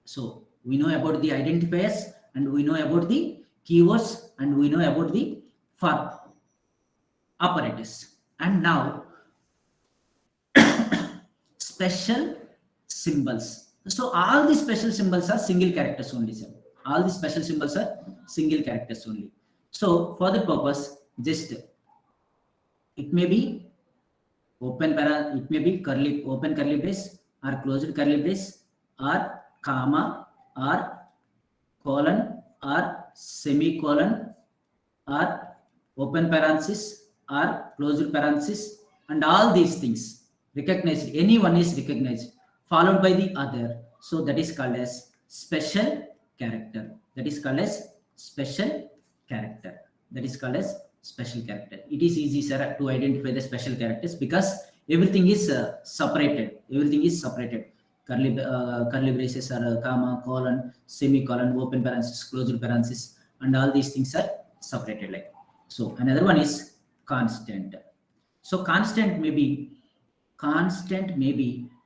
So we know about the identifiers, and we know about the keywords, and we know about the for operators. And now special symbols. So all the special symbols are single characters only, sir. All the special symbols are single characters only. So for the purpose, just it may be it may be open curly brace, or closed curly brace, or comma, or colon, or semicolon, or open parenthesis, or closed parenthesis, and all these things recognized, any one is recognized, followed by the other. So that is called as special character. That is called as special character. That is called as special character. It is easy, sir, to identify the special characters because everything is separated. Everything is separated. Curly braces are comma, colon, semicolon, open parenthesis, closed parenthesis, and all these things are separated like. So another one is constant. So constant may be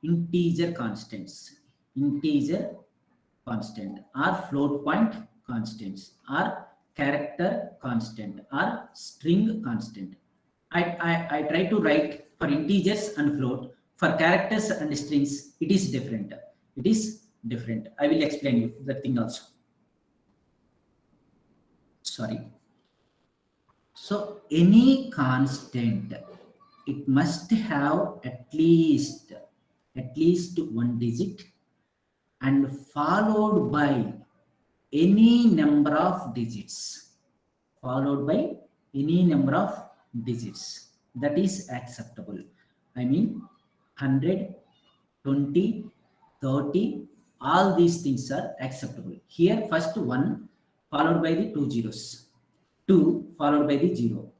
integer constants, or float point constants, or character constant, or string constant. I try to write for integers and float. For characters and strings, it is different. It is different. I will explain you that thing also. Sorry. So any constant, it must have at least one digit and followed by any number of digits. That is acceptable. I mean 100, 20, 30, all these things are acceptable. Here first 1 followed by the 2 zeros, 2 followed by the 0,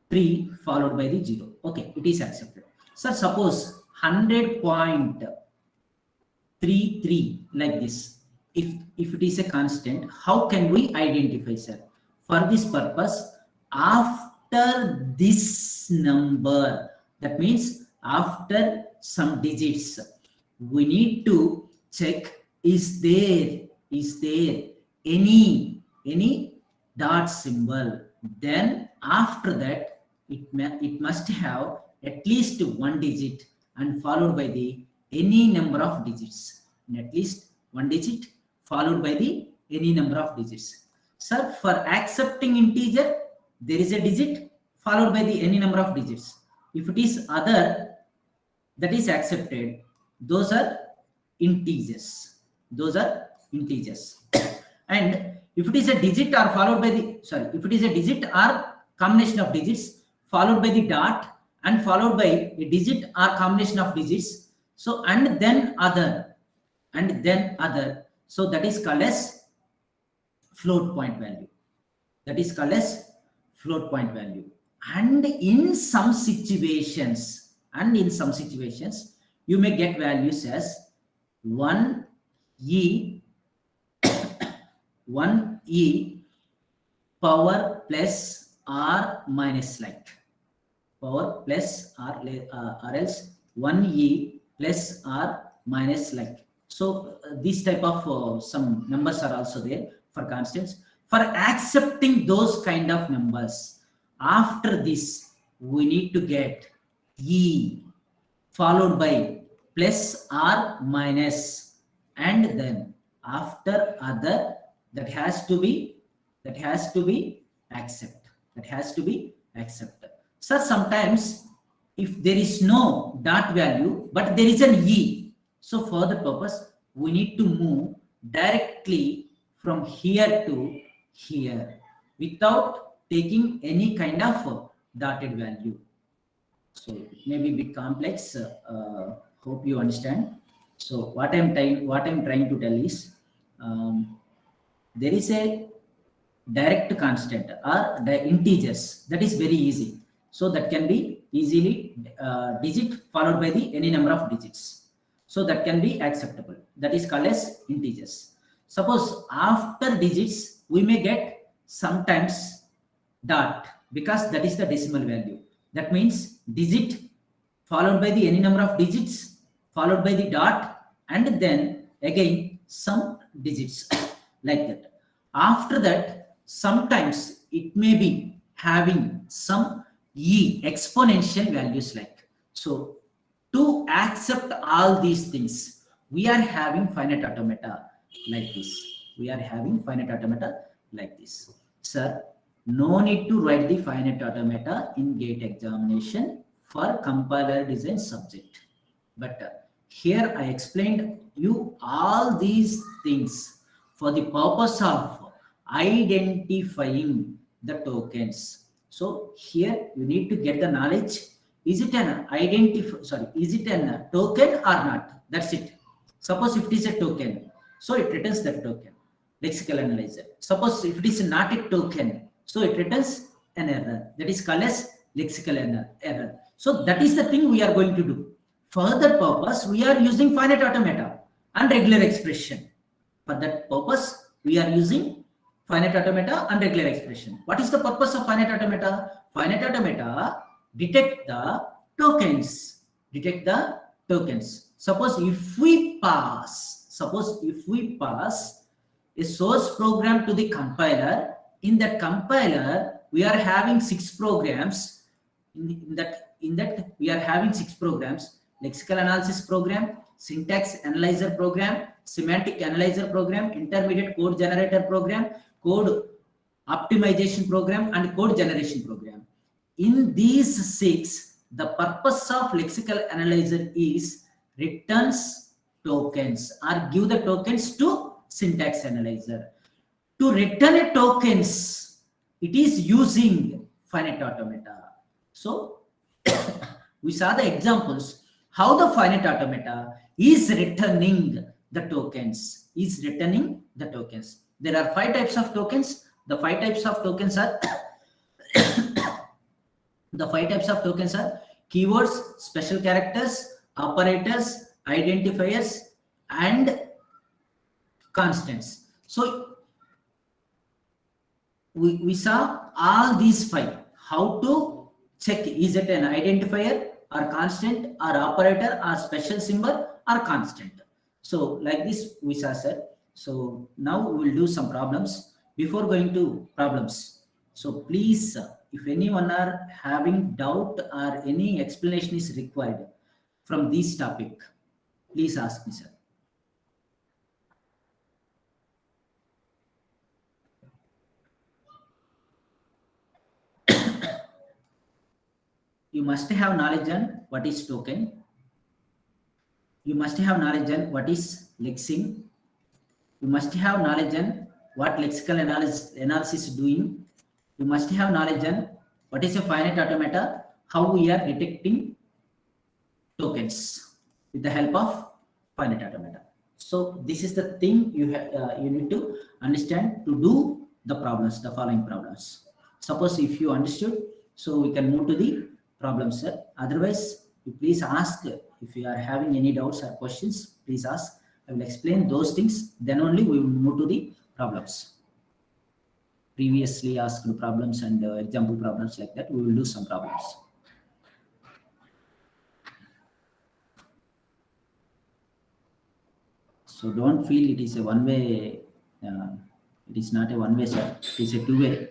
3 followed by the 0. Okay, it is accepted. So suppose 100.33 like this. If it is a constant, how can we identify, sir? For this purpose, after this number, that means after some digits, we need to check, is there any dot symbol? Then after that, it must have at least one digit and followed by the any number of digits. And at least one digit followed by the any number of digits. Sir, for accepting integer, there is a digit followed by the any number of digits. If it is other that is accepted, those are integers. And if it is a digit or followed by the, if it is a digit or combination of digits, followed by the dot, and followed by a digit or combination of digits. So and then other, and then other. So that is called as float point value. That is called as float point value. And in some situations, you may get values as 1e 1e power plus or minus, like power plus or else 1e plus or minus, like. So these type of some numbers are also there for constants. For accepting those kind of numbers, after this we need to get e followed by plus or minus, and then after other, that has to be accept, so sometimes if there is no dot value but there is an e, so for the purpose we need to move directly from here to here without taking any kind of dotted value. So it may be a bit complex. Hope you understand. So what I'm trying to tell is, there is a direct constant or the integers, that is very easy. So that can be easily digit followed by the any number of digits. So that can be acceptable. That is called as integers. Suppose after digits we may get sometimes dot, because that is the decimal value. That means digit followed by the any number of digits followed by the dot, and then again some digits like that. After that, sometimes it may be having some e exponential values, like. So to accept all these things, we are having finite automata like this. Sir, no need to write the finite automata in gate examination for compiler design subject. But here I explained you all these things for the purpose of identifying the tokens. So here you need to get the knowledge. Is it an token or not? That's it. Suppose if it is a token, so it returns that token. Lexical analyzer. Suppose if it is not a token, so it returns an error. That is called as lexical error. So that is the thing we are going to do. For that purpose, we are using finite automata and regular expression. For that purpose, we are using finite automata and regular expression. What is the purpose of finite automata? Finite automata detect the tokens. Suppose if we pass a source program to the compiler, in that compiler we are having 6 programs. In that we are having 6 programs: lexical analysis program, syntax analyzer program, semantic analyzer program, intermediate code generator program, code optimization program, and code generation program. In these 6, the purpose of lexical analyzer is returns tokens or give the tokens to syntax analyzer. To return a tokens, it is using finite automata. So we saw the examples how the finite automata is returning the tokens. There are 5 types of tokens. The 5 types of tokens are keywords, special characters, operators, identifiers, and constants. So we saw all these 5. How to check, is it an identifier or constant or operator or special symbol or constant. So like this we saw, sir. So now we will do some problems. Before going to problems, so please, if anyone are having doubt or any explanation is required from this topic, please ask me, sir. You must have knowledge on what is token. You must have knowledge on what is lexing. You must have knowledge on what lexical analysis is doing. You must have knowledge on What is a finite automata? How we are detecting tokens with the help of finite automata. So this is the thing you need to understand to do the problems, the following problems. Suppose if you understood, so we can move to the problem set. Otherwise, you please ask if you are having any doubts or questions. Please ask. I will explain those things. Then only we will move to the problems. Previously asked problems and example problems like that. We will do some problems. So don't feel it is a one-way. It is not a one-way, sir. It is a two-way.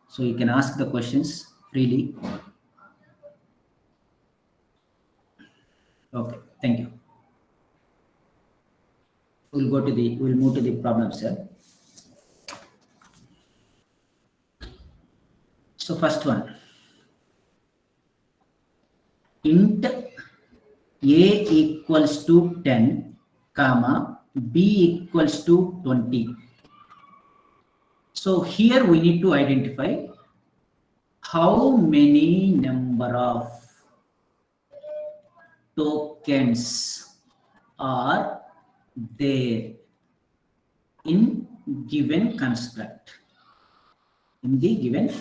So you can ask the questions freely. Okay, thank you. We'll move to the problem, sir. So first one, int a equals to 10, comma b equals to 20. So here we need to identify how many number of tokens are there in given construct. In the given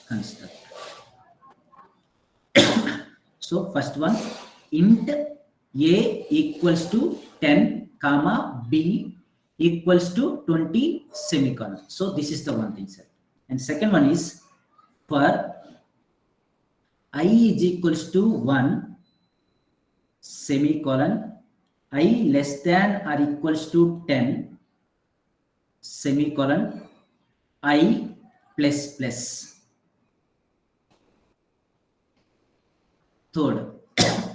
construct. So first one, int a equals to 10, comma b equals to 20 semicolon. So this is the one thing, sir. And second one is for I is equals to 1 semicolon, I less than or equals to 10 semicolon, I plus plus. Third, a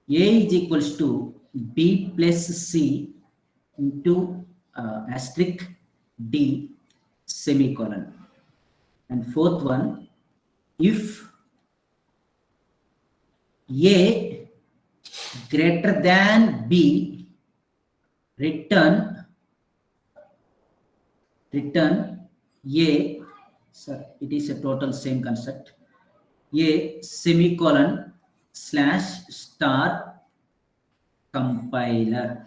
is equals to b plus c into asterisk d semicolon. And fourth one, if a greater than b, return a, sir, it is a total same construct, a semicolon slash star compiler.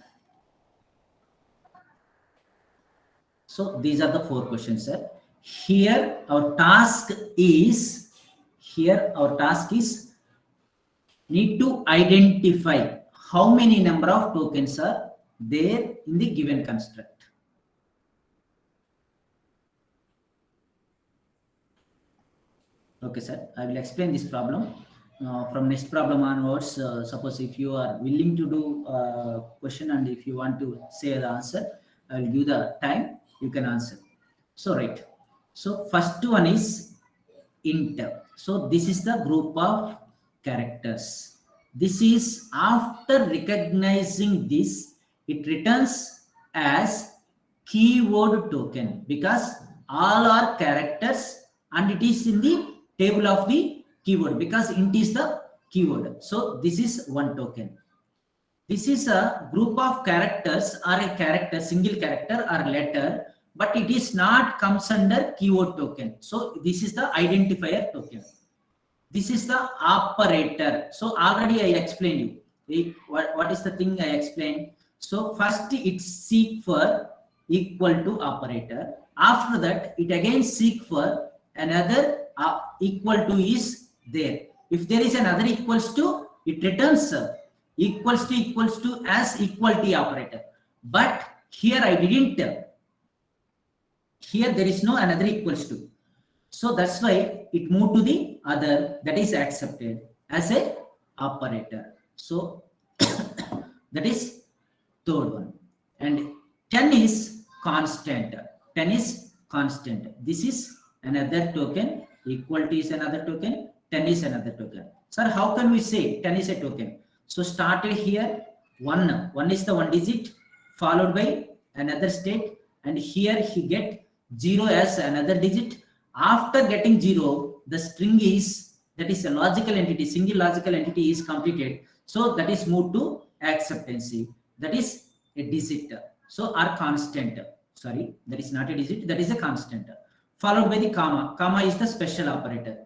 So these are the 4 questions, sir. Here our task is need to identify how many number of tokens are there in the given construct. Okay, sir. I will explain this problem. From next problem onwards, suppose if you are willing to do a question and if you want to say the answer, I will give the time, you can answer. So, right. So, first one is int. So, this is the group of characters. This is after recognizing this, it returns as keyword token because all are characters and it is in the table of the keyword because int is the keyword. So this is one token. This is a group of characters or a character, single character or letter, but it is not comes under keyword token. So this is the identifier token. This is the operator. So already I explained you. What is the thing I explained? So first it seek for equal to operator. After that, it again seek for another equal to is there. If there is another equals to, it returns equals to as equality operator. But here I didn't. Here there is no another equals to. So that's why it moved to the other, that is accepted as a operator. So that is third one. And 10 is constant. 10 is constant. This is another token. Equality is another token. 10 is another token. Sir, how can we say 10 is a token? So started here 1. 1 is the one digit followed by another state, and here he get 0 as another digit. After getting 0, the string is, that is a logical entity, single logical entity is completed. So that is moved to acceptancy. That is a digit. So our constant. Sorry, that is not a digit, that is a constant. followed by the comma. Comma is the special operator.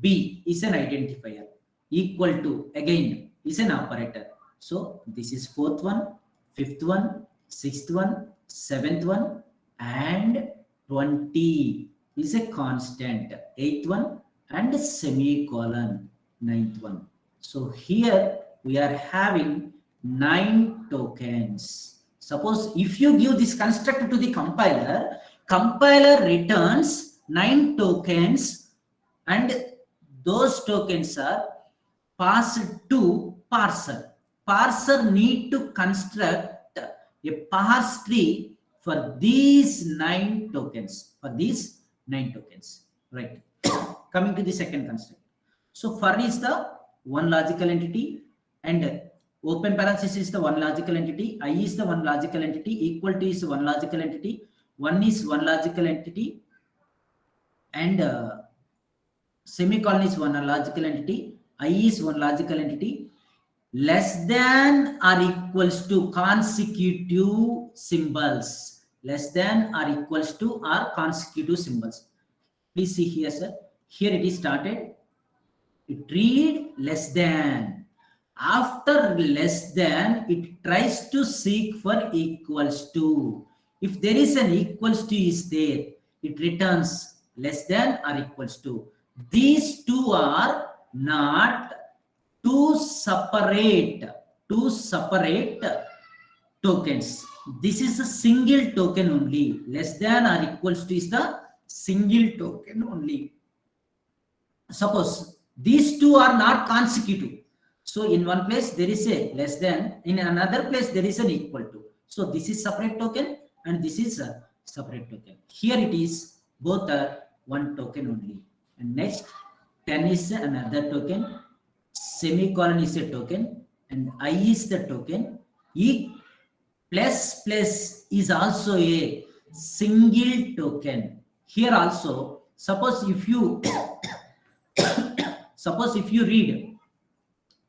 B is an identifier. Equal to, again, is an operator. So this is fourth one, fifth one, sixth one, seventh one, and 20 is a constant. Eighth one and semicolon, ninth one. So here we are having 9 tokens. Suppose if you give this construct to the compiler, compiler returns 9 tokens, and those tokens are passed to parser. Parser need to construct a parse tree for these 9 tokens. Right. Coming to the second construct. So for is the one logical entity, and open parenthesis is the one logical entity, I is the one logical entity, equal to is one logical entity, 1 is one logical entity, and semicolon is one logical entity, I is one logical entity, less than or equals to consecutive symbols. Less than or equals to or consecutive symbols. Please see here, sir. Here it is started. It read less than. After less than, it tries to seek for equals to. If there is an equals to is there, it returns less than or equals to. These two are not two separate tokens. This is a single token only. Less than or equals to is the single token only. Suppose these two are not consecutive. So in one place there is a less than, in another place there is an equal to. So this is separate token and this is a separate token. Here it is both are one token only. And next 10 is another token, semicolon is a token, and I is the token. E plus plus is also a single token. Here also, suppose if you read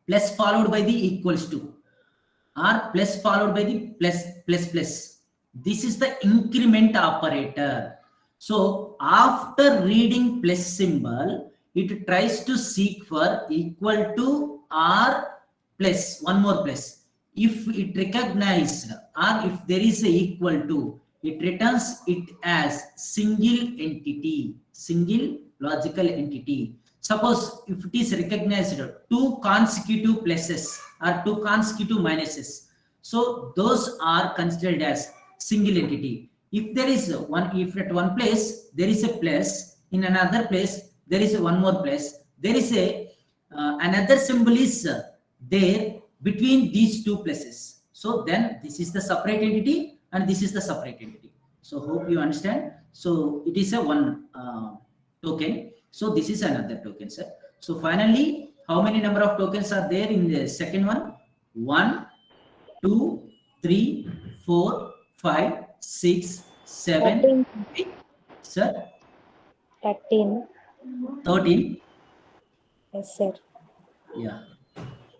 plus followed by the equals to, or plus followed by the plus, this is the increment operator. So after reading plus symbol, it tries to seek for equal to or plus, one more plus. If it recognized or if there is a equal to, it returns it as single entity, single logical entity. Suppose if it is recognized two consecutive pluses or two consecutive minuses, so those are considered as single entity. If there is one, if at one place there is a plus, in another place there is one more plus, there is a another symbol is there between these two pluses. So then this is the separate entity and this is the separate entity. So hope you understand. So it is a one token. So this is another token, sir. So finally, how many number of tokens are there in the second one? 1, 2, 3, 4, 5, 6, 7, 13. 8. Sir? 13. 13. Yes, sir. Yeah.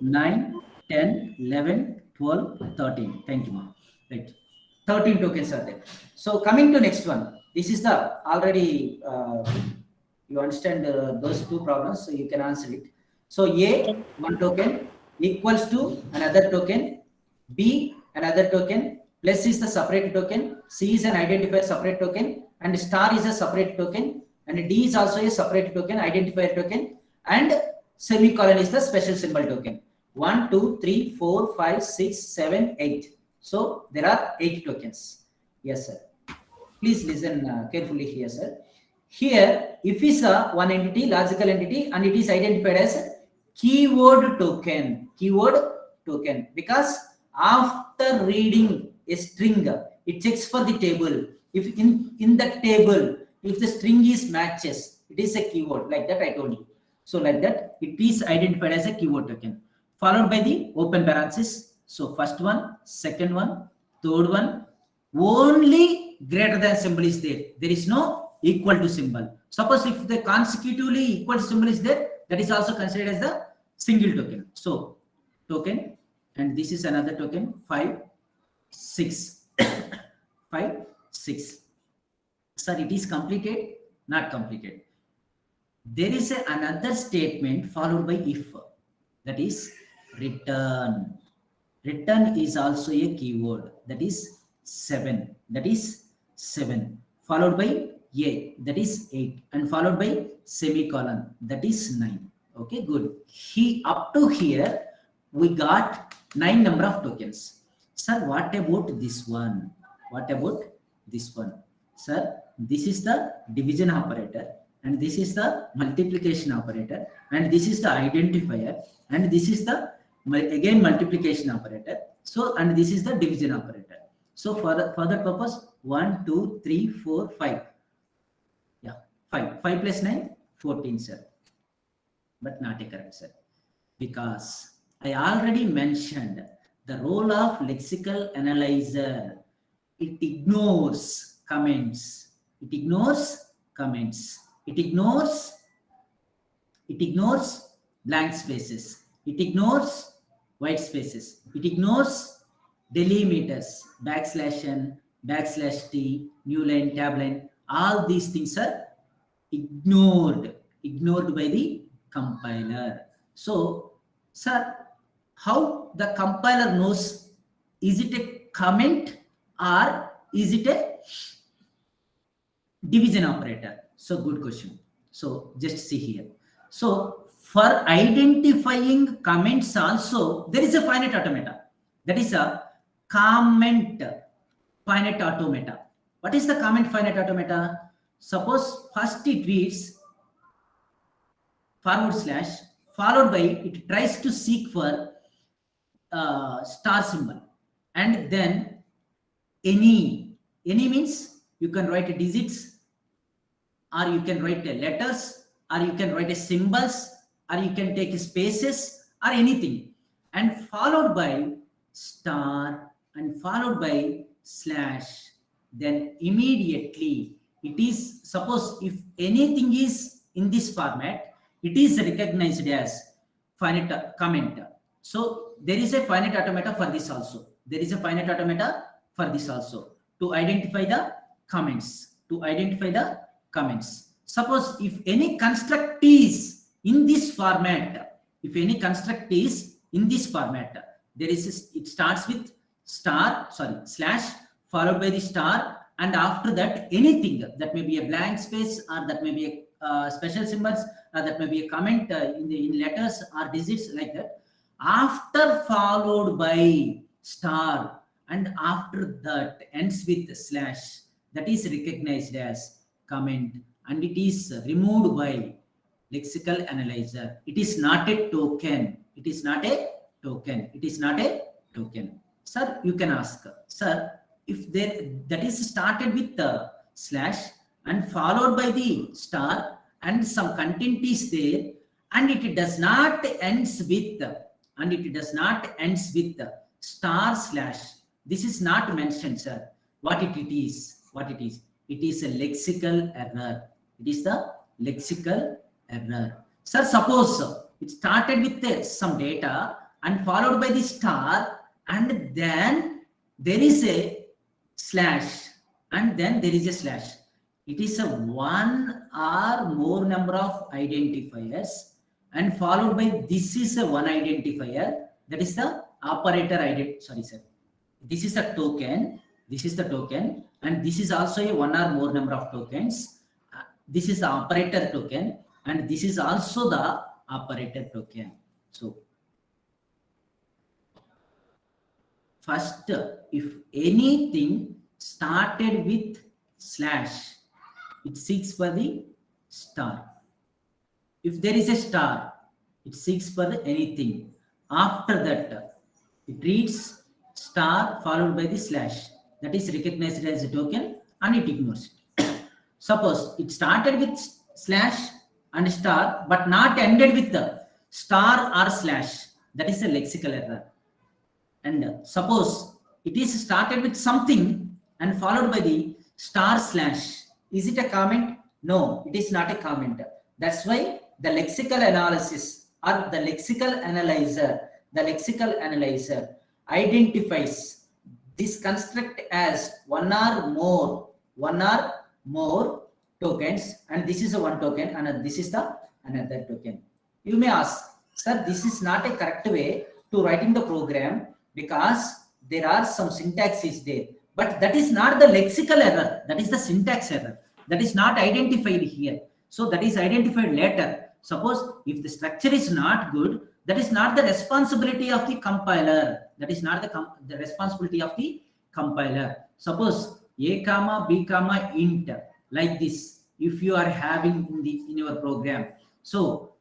9, 10, 11, 12, 13. Thank you, ma'am. Right. 13 tokens are there. So coming to next one. This is the already you understand those two problems, so you can answer it. So A, one token, equals to another token, B, another token, plus is the separate token, C is an identifier separate token, and star is a separate token, and D is also a separate token, identifier token, and semicolon is the special symbol token. 1, 2, 3, 4, 5, 6, 7, 8. So there are 8 tokens. Yes, sir. Please listen carefully here, sir. Here, if is a one entity, logical entity, and it is identified as keyword token, because after reading a string, it checks for the table. If in that table, if the string is matches, it is a keyword, like that I told you. So like that, it is identified as a keyword token, followed by the open parenthesis. So first one, second one, third one, only greater than symbol is there. There is no equal to symbol. Suppose if the consecutively equal symbol is there, that is also considered as the single token. So token, and this is another token, 5, 6, 5, 6. Sir, it is completed. not completed. There is another statement followed by if, that is return. Return is also a keyword, that is 7, followed by a, that is 8, and followed by semicolon, that is 9. Okay, good. Up to here we got 9 number of tokens. Sir, what about this one? Sir, this is the division operator, and this is the multiplication operator, and this is the identifier, and this is the again multiplication operator. So, and this is the division operator. So for that purpose, 1, 2, 3, 4, 5. Yeah, 5 plus 9, 14, sir. But not a correct, sir, because I already mentioned the role of lexical analyzer. It ignores comments. It ignores blank spaces. It ignores white spaces. It ignores delimiters, \n, \t, new line, tab line. All these things are ignored by the compiler. So, sir, how the compiler knows, is it a comment or is it a division operator? So, good question. So, just see here. So, for identifying comments also, there is a finite automata. That is a comment finite automata. What is the comment finite automata? Suppose first it reads / followed by, it tries to seek for star symbol, and then any means you can write digits, or you can write letters, or you can write symbols, or you can take spaces or anything, and followed by star and followed by /. Then immediately it is, suppose if anything is in this format, it is recognized as finite comment. So there is a finite automata for this also. To identify the comments. Suppose if any construct is in this format, there is it starts with / followed by the star, and after that anything that may be a blank space, or that may be a special symbols, or that may be a comment in letters or digits, like that. After followed by star, and after that ends with /, that is recognized as comment, and it is removed by lexical analyzer. It is not a token. Sir, you can ask, sir, if that is started with the / and followed by the star, and some content is there, and it does not ends with the star /. This is not mentioned, sir. What it is? It is a lexical error. It is the lexical error. Sir, suppose it started with some data and followed by the star, and then there is a / and then there is a /. It is a one or more number of identifiers, and followed by this is a one identifier, that is the operator identity. Sorry, sir. This is the token, and this is also a one or more number of tokens. This is the operator token, and this is also the operator token. So first, if anything started with /, it seeks for the star. If there is a star, it seeks for the anything. After that, it reads star followed by the /, that is recognized as a token, and it ignores it. Suppose it started with / and star, but not ended with the star or /, that is a lexical error. And suppose it is started with something and followed by the star /. Is it a comment? No, it is not a comment. That's why the lexical analysis or the lexical analyzer identifies this construct as one or more tokens, and this is a one token, and this is the another token. You may ask, sir, this is not a correct way to writing the program because there are some syntax is there, but that is not the lexical error. That is the syntax error. That is not identified here. So that is identified later. Suppose if the structure is not good, that is not the responsibility of the compiler. That is not the responsibility of the compiler. Suppose a comma b comma int like this. If you are having in your program, so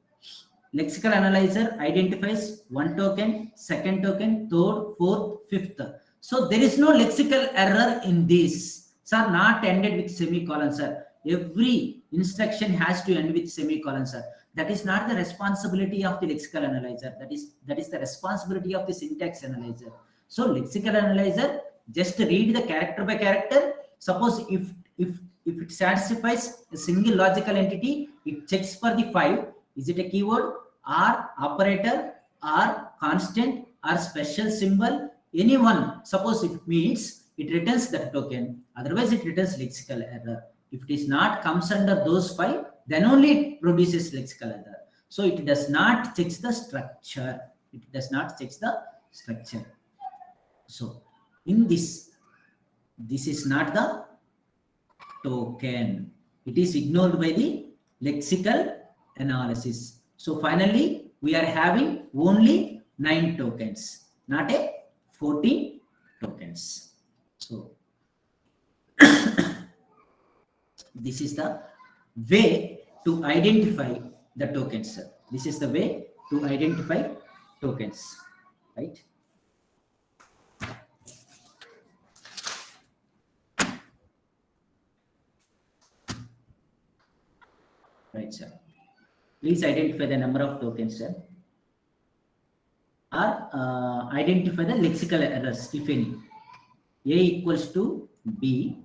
lexical analyzer identifies one token, second token, third, fourth, fifth. So there is no lexical error in this. Sir, not ended with semicolon, sir. Every instruction has to end with semicolon, sir. That is not the responsibility of the lexical analyzer. That is the responsibility of the syntax analyzer. So lexical analyzer just read the character by character. Suppose if it satisfies a single logical entity, it checks for the 5. Is it a keyword or operator or constant or special symbol? Any one. Suppose if it meets, it returns that token. Otherwise, it returns lexical error. If it is not comes under those 5, then only it produces lexical error. So it does not check the structure. It does not check the structure. So in this is not the token. It is ignored by the lexical analysis. So finally, we are having only 9 tokens, not a 14 tokens. So this is the way to identify the tokens. This is the way to identify tokens, right? Right, sir. Please identify the number of tokens, sir. Or identify the lexical errors, if any. A equals to B.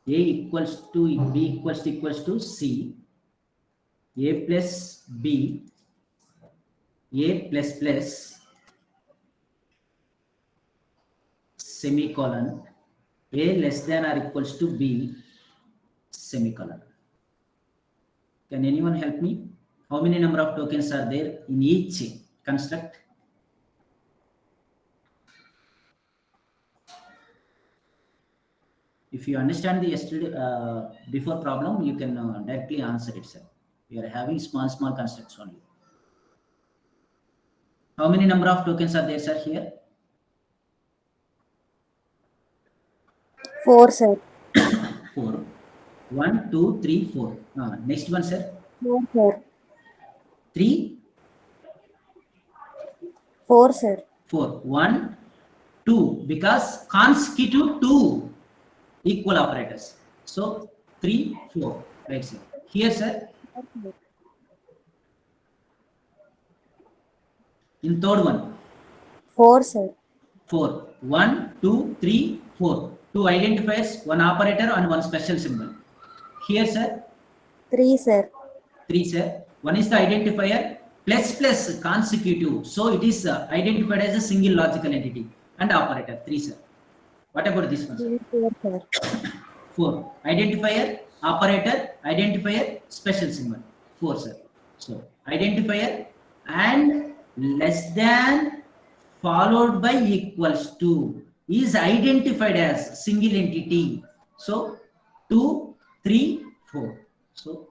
A equals to B equals to C. A plus B. A plus plus. Semicolon. A less than or equals to B. Semicolon. Can anyone help me? How many number of tokens are there in each construct? If you understand the yesterday before problem, you can directly answer it, sir. We are having small constructs only. How many number of tokens are there, sir, here? 4, sir. 4. 1, 2, 3, 4. Next one, sir. 4, sir. 3. 4, sir. 4. 1, 2. Because consecutive 2 equal operators. So 3, 4. Right, sir. Here, sir. In third one. 4, sir. 4. 1, 2, 3, 4. 2 identifiers, 1 operator and 1 special symbol. Here, sir. 3, sir. 3, sir. 1 is the identifier plus consecutive. So it is identified as a single logical entity and operator. 3, sir. What about this one, sir? 4, sir. 4. Identifier, operator, identifier, special symbol. 4, sir. So identifier and less than followed by equals to is identified as single entity. So 2, 3, 4. So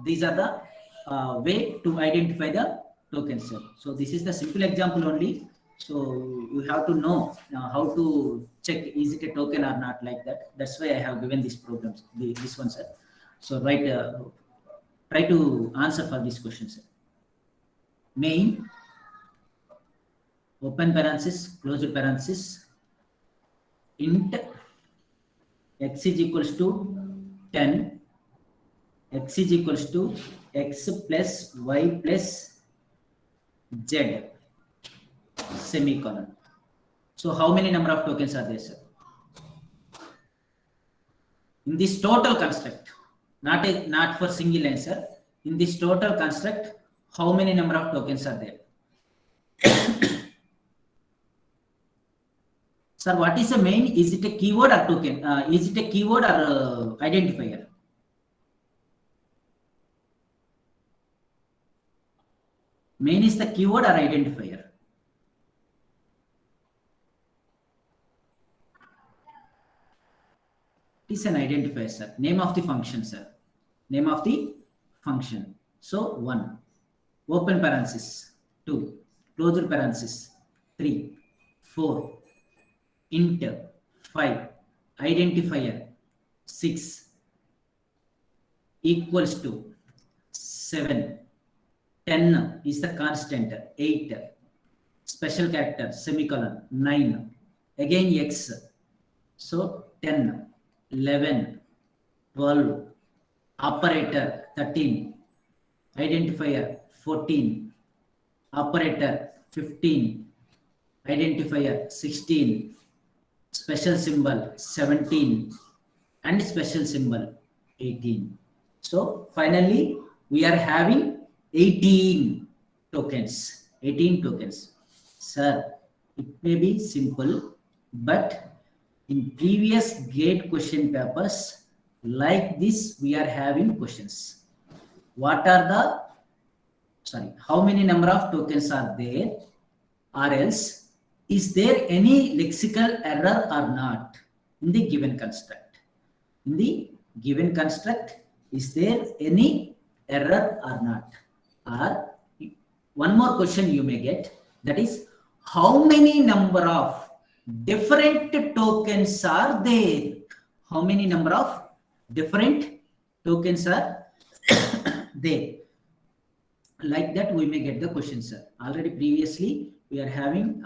these are the way to identify the tokens, sir. So this is the simple example only. So you have to know how to check is it a token or not, like that. That's why I have given these programs, this one, sir. So try to answer for this question, sir. Main, open parenthesis, closed parenthesis, int x is equals to 10, x is equals to x plus y plus z, semicolon. So how many number of tokens are there, sir? In this total construct, not for single line, sir. In this total construct, how many number of tokens are there? Sir, what is the main? Is it a keyword or token? Is it a keyword or identifier? Main is the keyword or identifier? It is an identifier, sir. Name of the function, sir. Name of the function. So 1, open parenthesis, 2, closed parenthesis, 3, 4, int, 5, identifier, 6, equals to 7, 10 is the constant, 8, special character, semicolon, 9, again x, so 10, 11, 12, operator, 13, identifier, 14, operator, 15, identifier, 16, special symbol, 17, and special symbol, 18. So finally, we are having 18 tokens. 18 tokens. Sir, it may be simple, but in previous gate question papers, like this, we are having questions. What are the, how many number of tokens are there, or else, is there any lexical error or not in the given construct? In the given construct, is there any error or not? Or one more question you may get, that is, how many number of different tokens are there? How many number of different tokens are there? Like that, we may get the question, sir. Already previously, we are having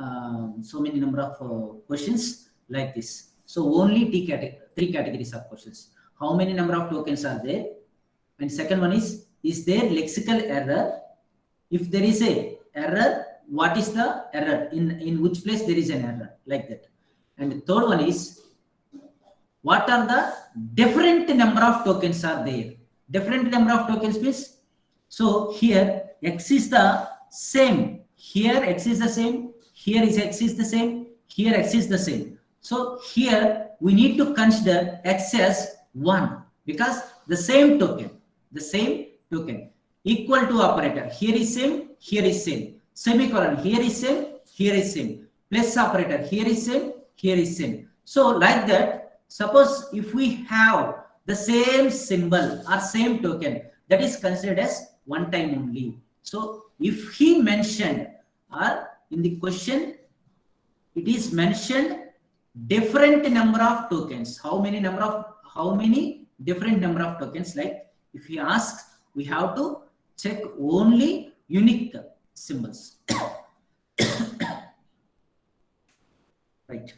so many number of questions like this. So only three categories of questions. How many number of tokens are there? And second one is there lexical error? If there is a error, what is the error? In which place there is an error? Like that. And the third one is, what are the different number of tokens are there? Different number of tokens means, so here x is the same. Here x is the same. Here is x is the same. Here x is the same. So here we need to consider x as 1 because the same token equal to operator. Here is same. Here is same. Semicolon. Here is same. Here is same. Plus operator. Here is same. Here is same. So like that, suppose if we have the same symbol or same token, that is considered as one time only. So if he mentioned, or in the question it is mentioned different number of tokens, how many different number of tokens, like if he asks, we have to check only unique symbols. Right.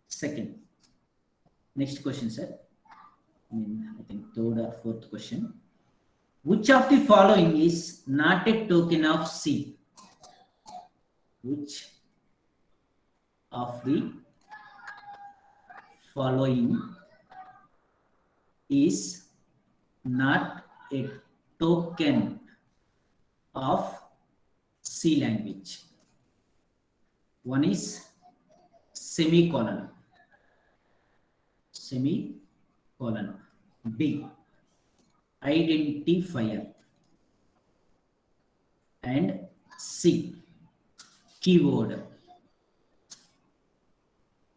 Second, next question, sir. I think third or fourth question. Which of the following is not a token of C? Which of the following is not a token of C language? One is semicolon. B, identifier, and C, keyword,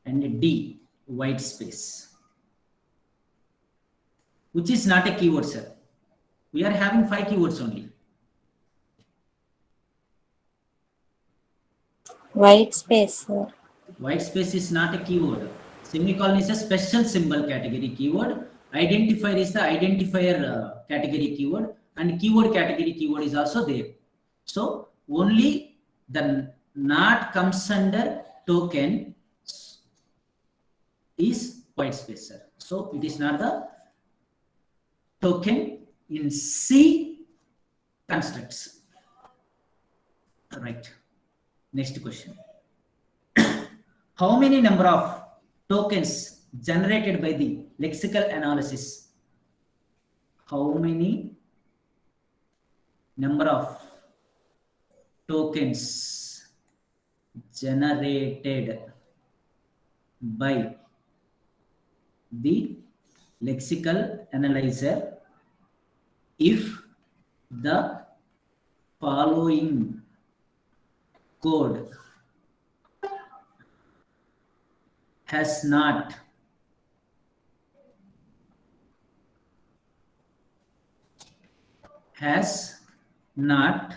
and D, white space. Which is not a keyword, sir? We are having 5 keywords only. White space, sir. White space is not a keyword. Semicolon is a special symbol category keyword. Identifier is the identifier category keyword, and keyword category keyword is also there. So only the not comes under token is white space, sir. So it is not the token in C constructs. Right. Next question. How many number of tokens generated by the lexical analysis? How many number of tokens generated by the lexical analyzer if the following code has not has not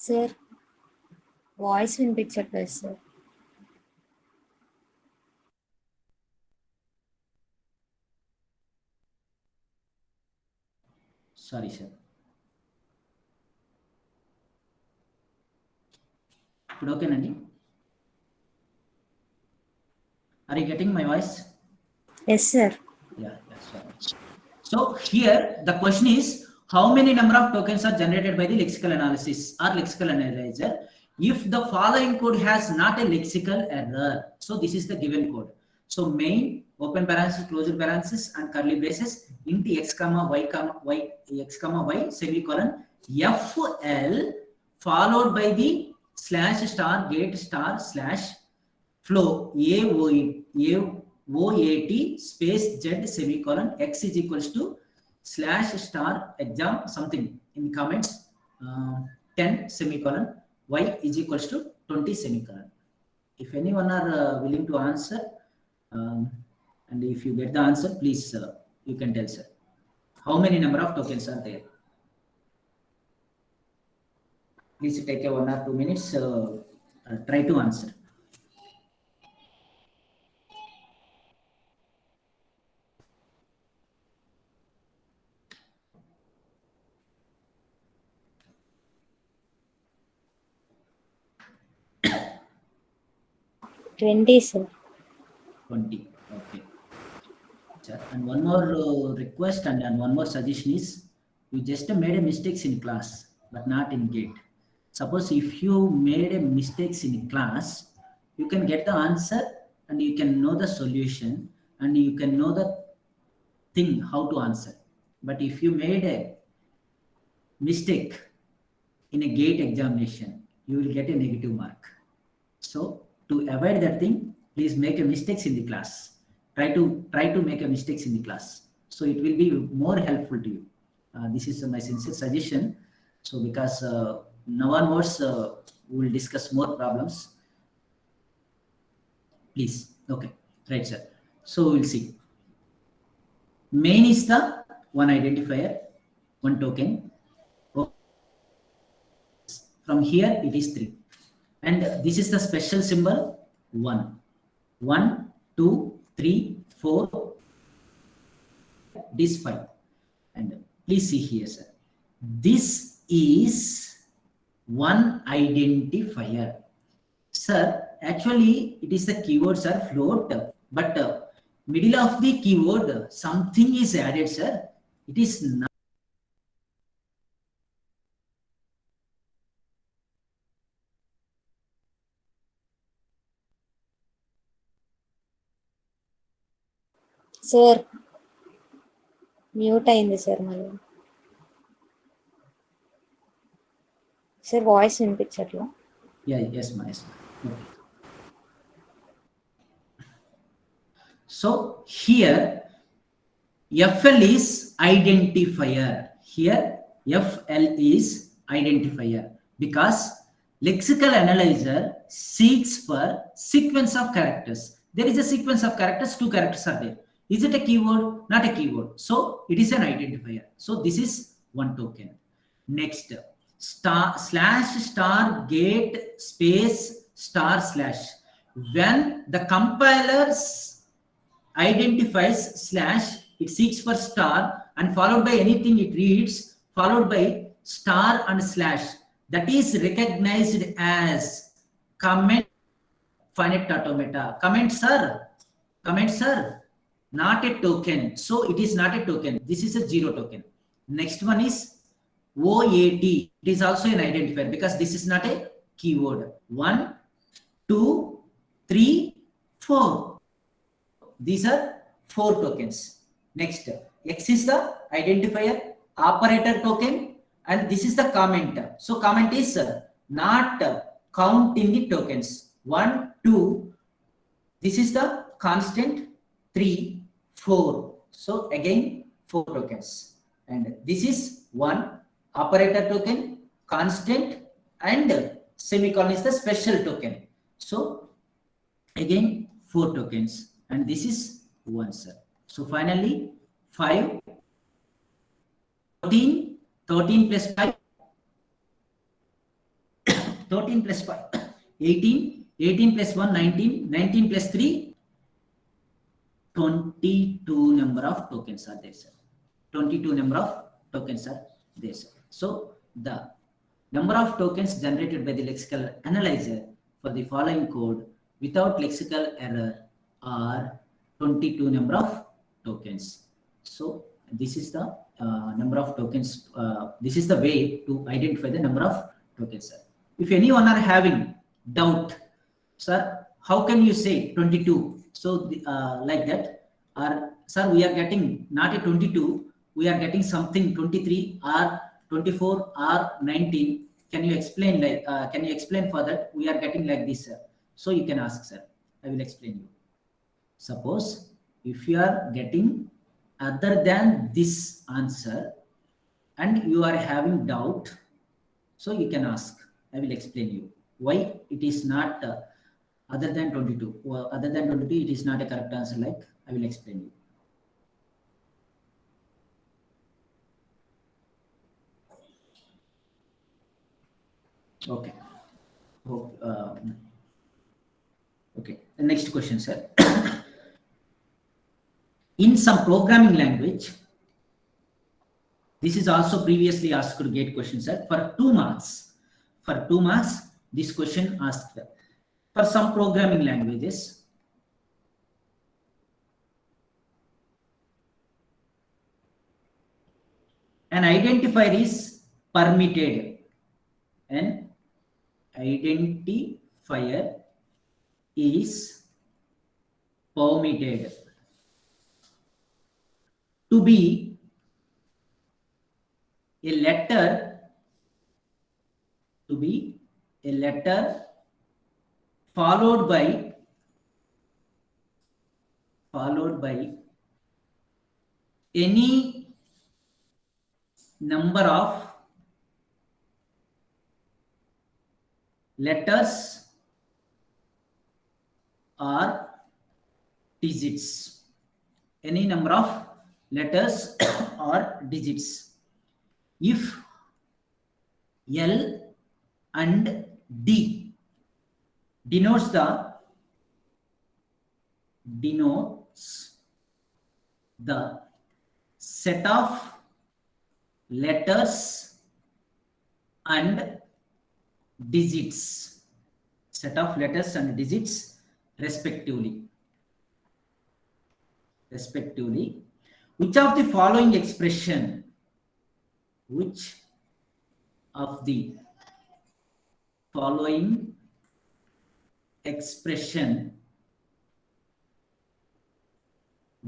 sir voice వినిపించట్లేదు sir. Sorry sir. ఇప్పుడు ఓకేనండి? Are you getting my voice? Yes, sir. Yeah, sorry. So here the question is, how many number of tokens are generated by the lexical analysis or lexical analyzer if the following code has not a lexical error? So this is the given code. So main, open parenthesis, closure parenthesis, and curly braces, int x comma y comma y x comma y semicolon fl followed by the slash star gate star slash flow AOAT space z semicolon x is equals to slash star exam something in comments 10 semicolon y is equals to 20 semicolon. If anyone are willing to answer, and if you get the answer, please you can tell, sir. How many number of tokens are there? Please take a 1 or 2 minutes. Try to answer. $20, sir. 20. Okay. And one more request and one more suggestion is, you just made a mistakes in class but not in gate. Suppose if you made a mistakes in class, you can get the answer and you can know the solution and you can know the thing how to answer. But if you made a mistake in a gate examination, you will get a negative mark. So to avoid that thing, please make a mistakes in the class. Try to make a mistakes in the class. So it will be more helpful to you. This is my sincere suggestion. So because now onwards we will discuss more problems. Please. Okay. Right, sir. So we'll see. Main is the one identifier, one token. From here it is 3. And this is the special symbol 1. 1, 2, 3, 4. This 5. And please see here, sir. This is one identifier. Sir, actually it is the keywords are float, but middle of the keyword something is added, sir. It is not. Sir mute అయింది sir మళ్ళీ sir voice వినిపించట్లా Yeah, yes, ma, yes, ma. Okay. So here FL is identifier. Here FL is identifier because lexical analyzer seeks for sequence of characters. There is a sequence of characters, 2 characters are there. Is it a keyword? Not a keyword. So it is an identifier. So this is one token. Next, star gate space star slash. When the compilers identifies slash, it seeks for star and followed by anything it reads, followed by star and slash. That is recognized as comment. Finite automata. Comments are not a token. So it is not a token. This is a 0 token. Next one is OAT. It is also an identifier because this is not a keyword. 1, 2, 3, 4. These are 4 tokens. Next, X is the identifier, operator token, and this is the comment. So comment is not count in the tokens. 1, 2. This is the constant. 3, 4. So again 4 tokens. And this is 1 operator token, constant, and semicolon is the special token. So again 4 tokens. And this is 1, sir. So finally 5, 13, 13 plus 5, 13 plus 5, 18, 18 plus 1, 19, 19 plus 3, 22 number of tokens are there, sir. 22 number of tokens are there, sir. So the number of tokens generated by the lexical analyzer for the following code without lexical error are 22 number of tokens. So this is the number of tokens. This is the way to identify the number of tokens, sir. If anyone are having doubt, sir, how can you say 22? So like that, or sir, we are getting not a 22, we are getting something 23 or 24 or 19. Can you explain can you explain for that? We are getting like this, sir. So you can ask, sir. I will explain you. Suppose if you are getting other than this answer and you are having doubt, so you can ask. I will explain you why it is not other than 22. Well, other than 22, it is not a correct answer. Like I will explain you. Okay. Okay. The next question, sir. In some programming language, this is also previously asked gate question, sir. For 2 marks, this question asked. For some programming languages, an identifier is permitted. An identifier is permitted to be a letter, followed by any number of letters or digits. Any number of letters or digits. If L and D denotes the set of letters and digits, respectively. Which of the following expression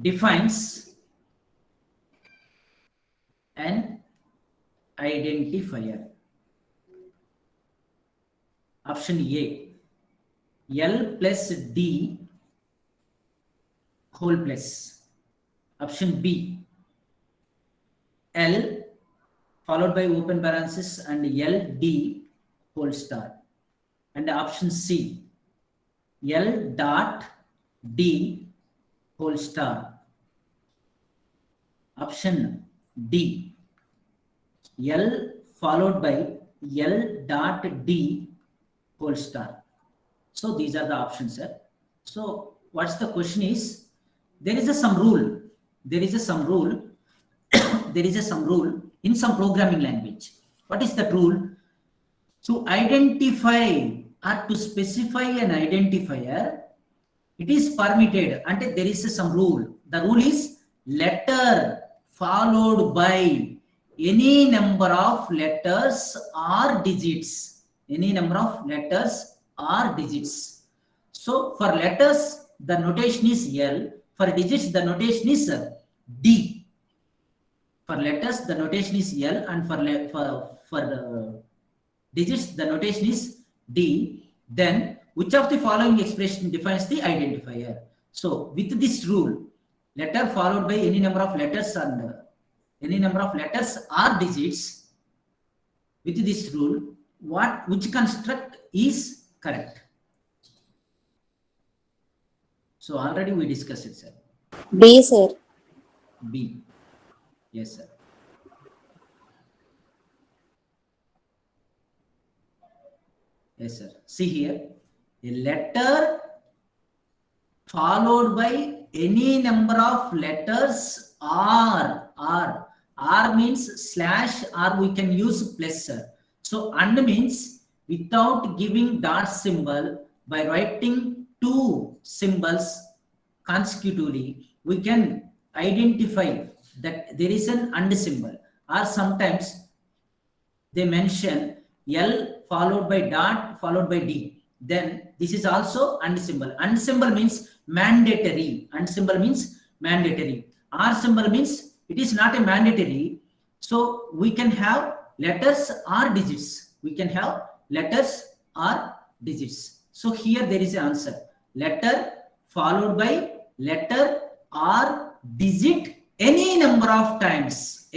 defines an identifier? Option A, L plus D whole plus. Option B, L followed by open parenthesis and LD whole star. And option C, L dot D whole star. Option D, L followed by L dot D whole star. So these are the options, sir. So what's the question is, there is some rule in some programming language. What is that rule? To identify or to specify an identifier, it is permitted, and there is some rule. The rule is letter followed by any number of letters or digits. So for letters, the notation is L. For digits, the notation is D. For letters, the notation is L, and for digits, the notation is D. Then, which of the following expression defines the identifier? So, with this rule, letter followed by any number of letters and or digits. With this rule, which construct is correct? So already we discussed it, sir. B, sir. B. Yes, sir. Yes, sir. See here, a letter followed by any number of letters R means slash, or we can use plus, sir. So and means without giving dot symbol, by writing two symbols consecutively, we can identify that there is an and symbol. Or sometimes they mention L followed by dot followed by D. Then this is also and symbol. And symbol means mandatory. And symbol means mandatory. R symbol means it is not a mandatory. So we can have letters or digits. So here there is an answer. Letter followed by letter or digit any number of times.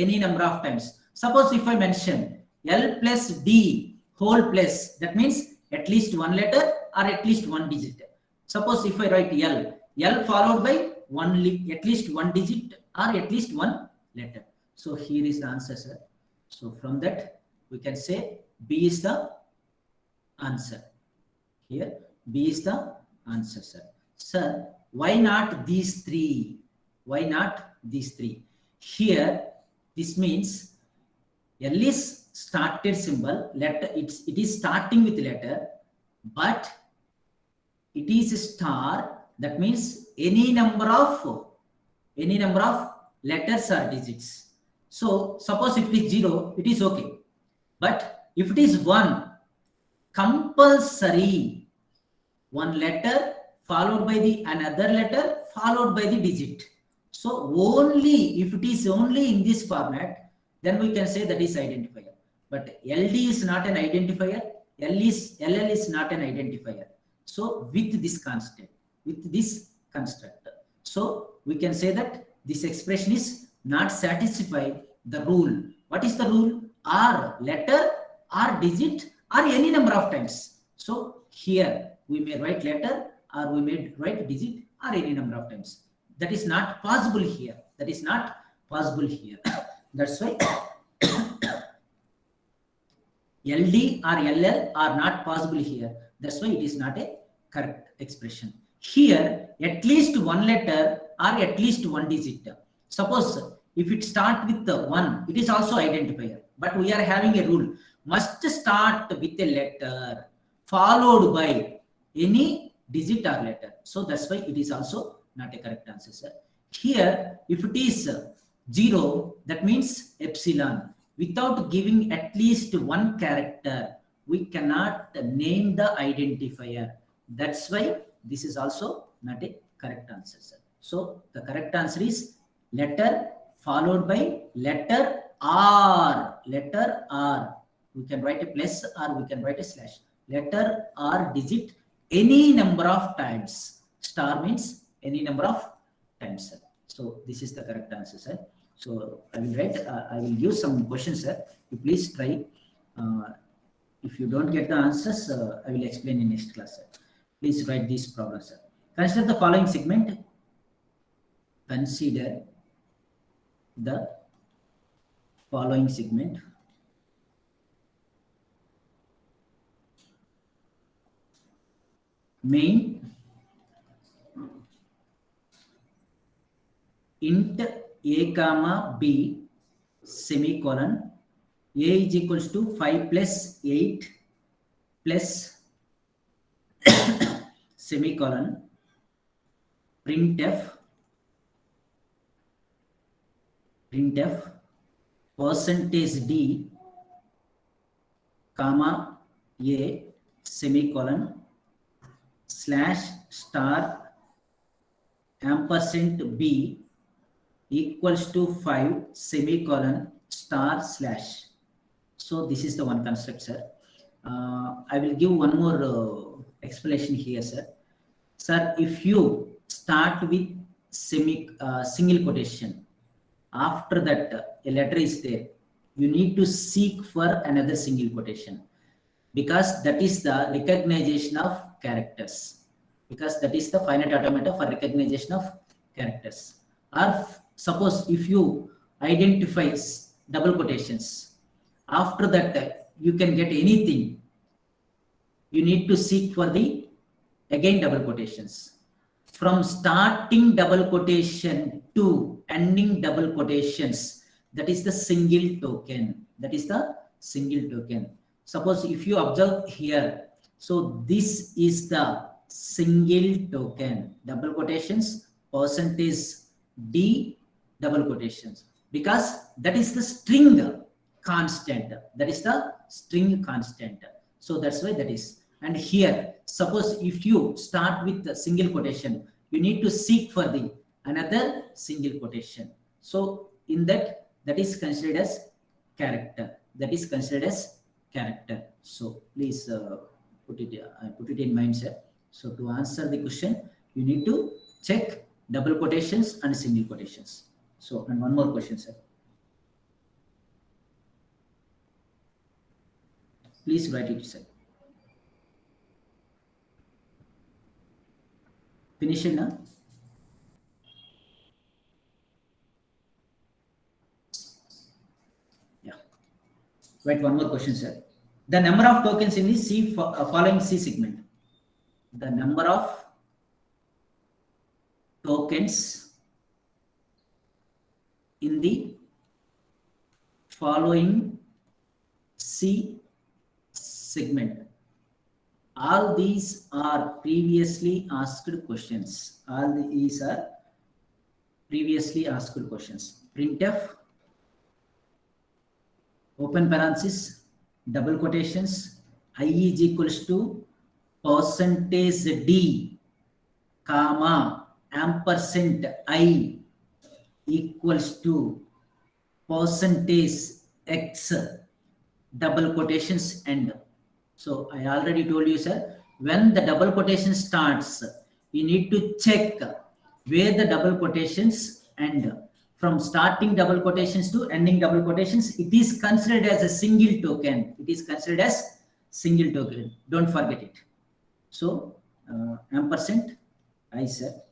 Suppose if I mention L plus D whole plus, that means at least one letter or at least one digit. Suppose if I write L followed by at least one digit or at least one letter. So here is the answer, sir. So from that we can say B is the answer. Here B is the answer, sir. Sir, why not these three? Here this means L is started symbol, letter, it is starting with letter, but it is a star. That means any number of letters or digits. So suppose if it is 0, it is okay. But if it is 1, compulsory one letter followed by the another letter followed by the digit. So only if it is only in this format, then we can say that is identifier. But LD is not an identifier. LL is not an identifier. So with this construct, so we can say that this expression is not satisfying the rule. What is the rule? R letter, R digit, or any number of times. So here we may write letter or we may write digit or any number of times. That is not possible here. That is not possible here. That's why LD or LL are not possible here. That's why it is not a correct expression. Here, at least one letter or at least one digit. Suppose if it start with the 1, it is also identifier. But we are having a rule. Must start with a letter followed by any digit or letter. So that's why it is also not a correct answer, sir. Here, if it is 0, that means epsilon. Without giving at least one character, we cannot name the identifier. That's why this is also not a correct answer, sir. So the correct answer is letter followed by letter R. Letter R. We can write a plus or we can write a slash. Letter R digit any number of times. Star means any number of times, sir. So this is the correct answer, sir. So I will write, I will use some questions, sir. You please try. If you don't get the answers, I will explain in next class, sir. Please write these problems, sir. Consider the following segment. Consider the following segment. Main int a comma b semicolon a is equals to 5 plus 8 plus semicolon printf percentage d comma a semicolon slash star ampersand b equals to 5 semicolon star slash. So this is the one concept, sir. I will give one more explanation here, sir. Sir, if you start with single quotation, after that a letter is there, you need to seek for another single quotation, because that is the recognition of characters, because that is the finite automata for recognition of characters. Or suppose if you identify double quotations, after that you can get anything, you need to seek for the again double quotations. From starting double quotation to ending double quotations, that is the single token. That is the single token. Suppose if you observe here, so this is the single token, double quotations, percentage d, double quotations, because that is the string constant. That is the string constant. So that's why that is. And here, suppose if you start with the single quotation, you need to seek for the another single quotation. So in that is considered as character. That is considered as character. So please put it in mind, sir. So to answer the question, you need to check double quotations and single quotations. So, and one more question, sir. Please write it, sir. Finish it now. Yeah. Write one more question, sir. The number of tokens in the following C segment. The number of tokens in the following C segment. All these are previously asked questions. All these are previously asked questions. Printf, open parenthesis, double quotations, I is equals to percentage d, comma, ampersand I equals to percentage x, double quotations end. So I already told you, sir, when the double quotation starts, you need to check where the double quotations end. From starting double quotations to ending double quotations, it is considered as a single token. It is considered as single token. Don't forget it. So ampersand I said.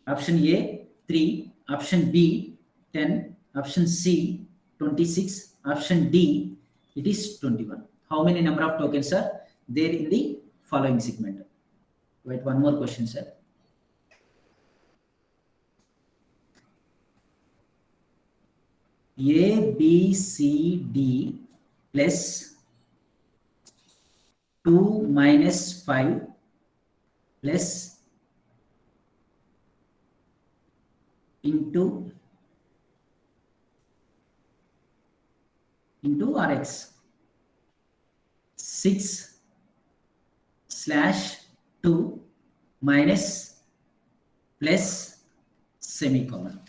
Option A 3, option B 10, option C 26, option D it is 21. How many number of tokens are there in the following segment? Wait, one more question, sir. A, B, C, D plus 2 minus 5 plus into Rx 6/2 minus plus semicolon.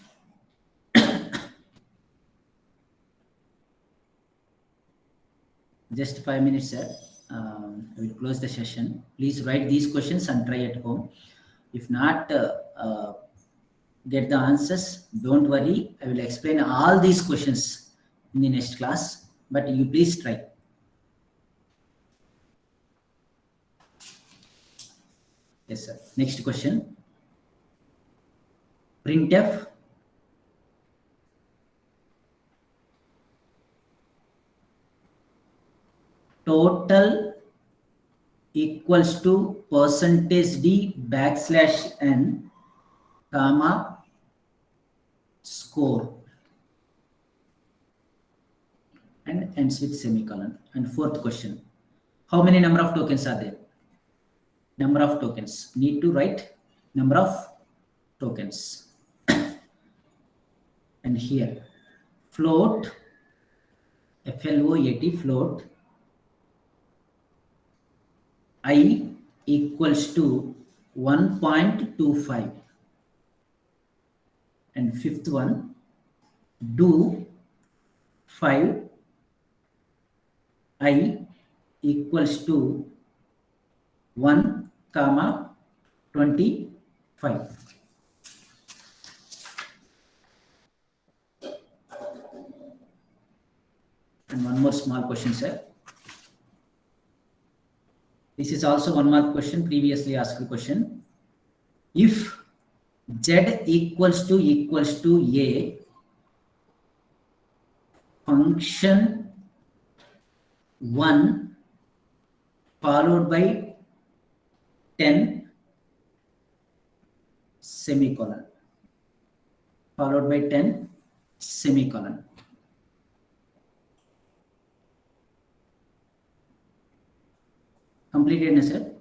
Just 5 minutes, sir. I will close the session. Please write these questions and try at home. If not get the answers, don't worry. I will explain all these questions in the next class, but you please try. Yes, sir. Next question. Printf total equals to %d \n comma score and ends with semicolon. And fourth question, how many number of tokens are there? Number of tokens. Need to write number of tokens. And here float, float, float I equals to 1.25. And fifth one, do 5 I equals to 1 comma 25. And one more small question, sir. This is also one more question, previously asked question. If z equals to a, function 1 followed by 10 semicolon, followed by 10 semicolon. Completed, sir?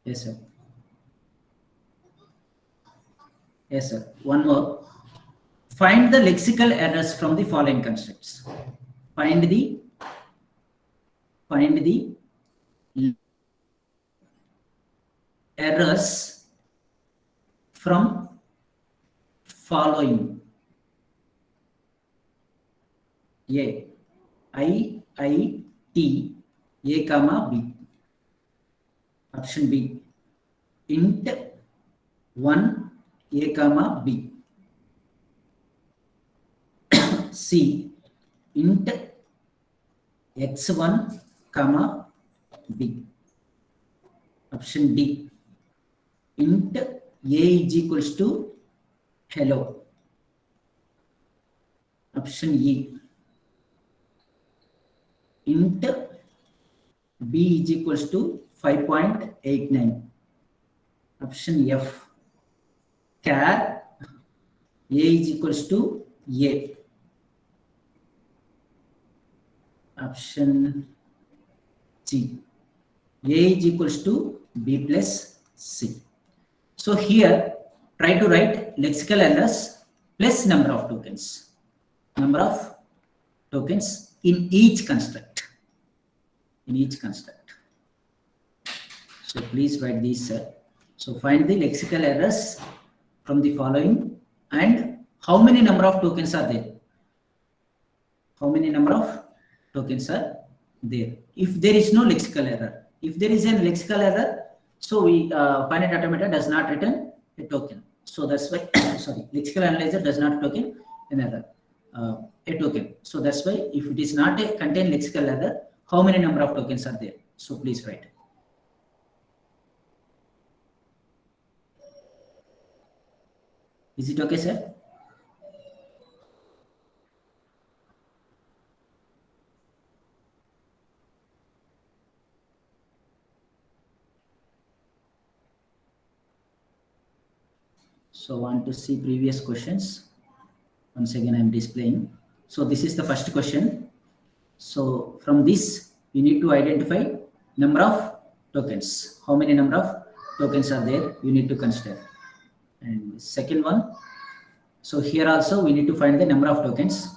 Yes, sir. Yes, sir. One more. Find the lexical errors from the following constructs. Find the errors from following. A, I, T, A comma B. Option B, int 1 A comma B. C, int x1 comma B. Option D, int A is equals to hello. Option E, int B is equals to 5.89. Option F, char A is equals to A. Option G, A is equals to B plus C. So here try to write lexical errors plus number of tokens. Number of tokens in each construct. In each construct. So please write these, sir. So find the lexical errors from the following and how many number of tokens are there? How many number of tokens are there? If there is no lexical error, if there is a lexical error, so we Finite Automata does not return a token. So that's why, sorry, lexical analyzer does not token another a token. So that's why if it is not a contain lexical error, how many number of tokens are there? So please write. Is it okay, sir? So want to see previous questions. Once again, I'm displaying. So this is the first question. So from this, you need to identify number of tokens. How many number of tokens are there? You need to consider. And second one, so here also we need to find the number of tokens.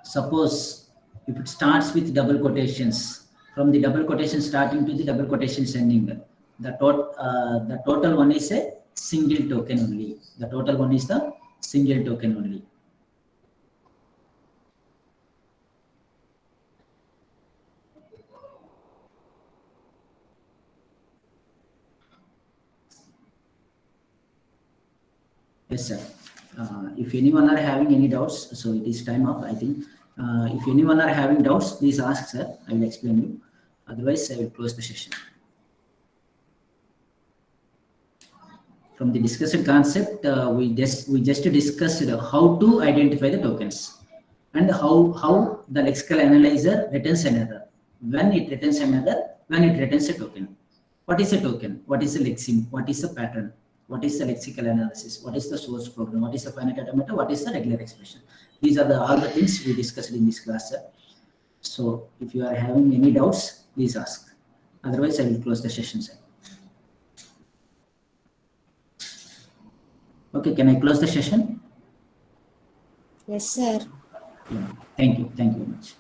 Suppose if it starts with double quotations, from the double quotation starting to the double quotations ending, the total one is a single token only. The total one is the single token only. Yes, sir. If anyone are having any doubts, so it is time up, I think. If anyone are having doubts, please ask, sir. I will explain you. Otherwise, I will close the session. From the discussed concept, we just discussed how to identify the tokens and how the lexical analyzer returns an error. When it returns an error, when it returns a token. What is a token? What is a lexeme? What is a pattern? What is the lexical analysis? What is the source program? What is the finite automata? What is the regular expression? These are all the things we discussed in this class, sir. So if you are having any doubts, please ask. Otherwise, I will close the session, sir. Okay, can I close the session? Yes, sir. Yeah. Thank you. Thank you very much.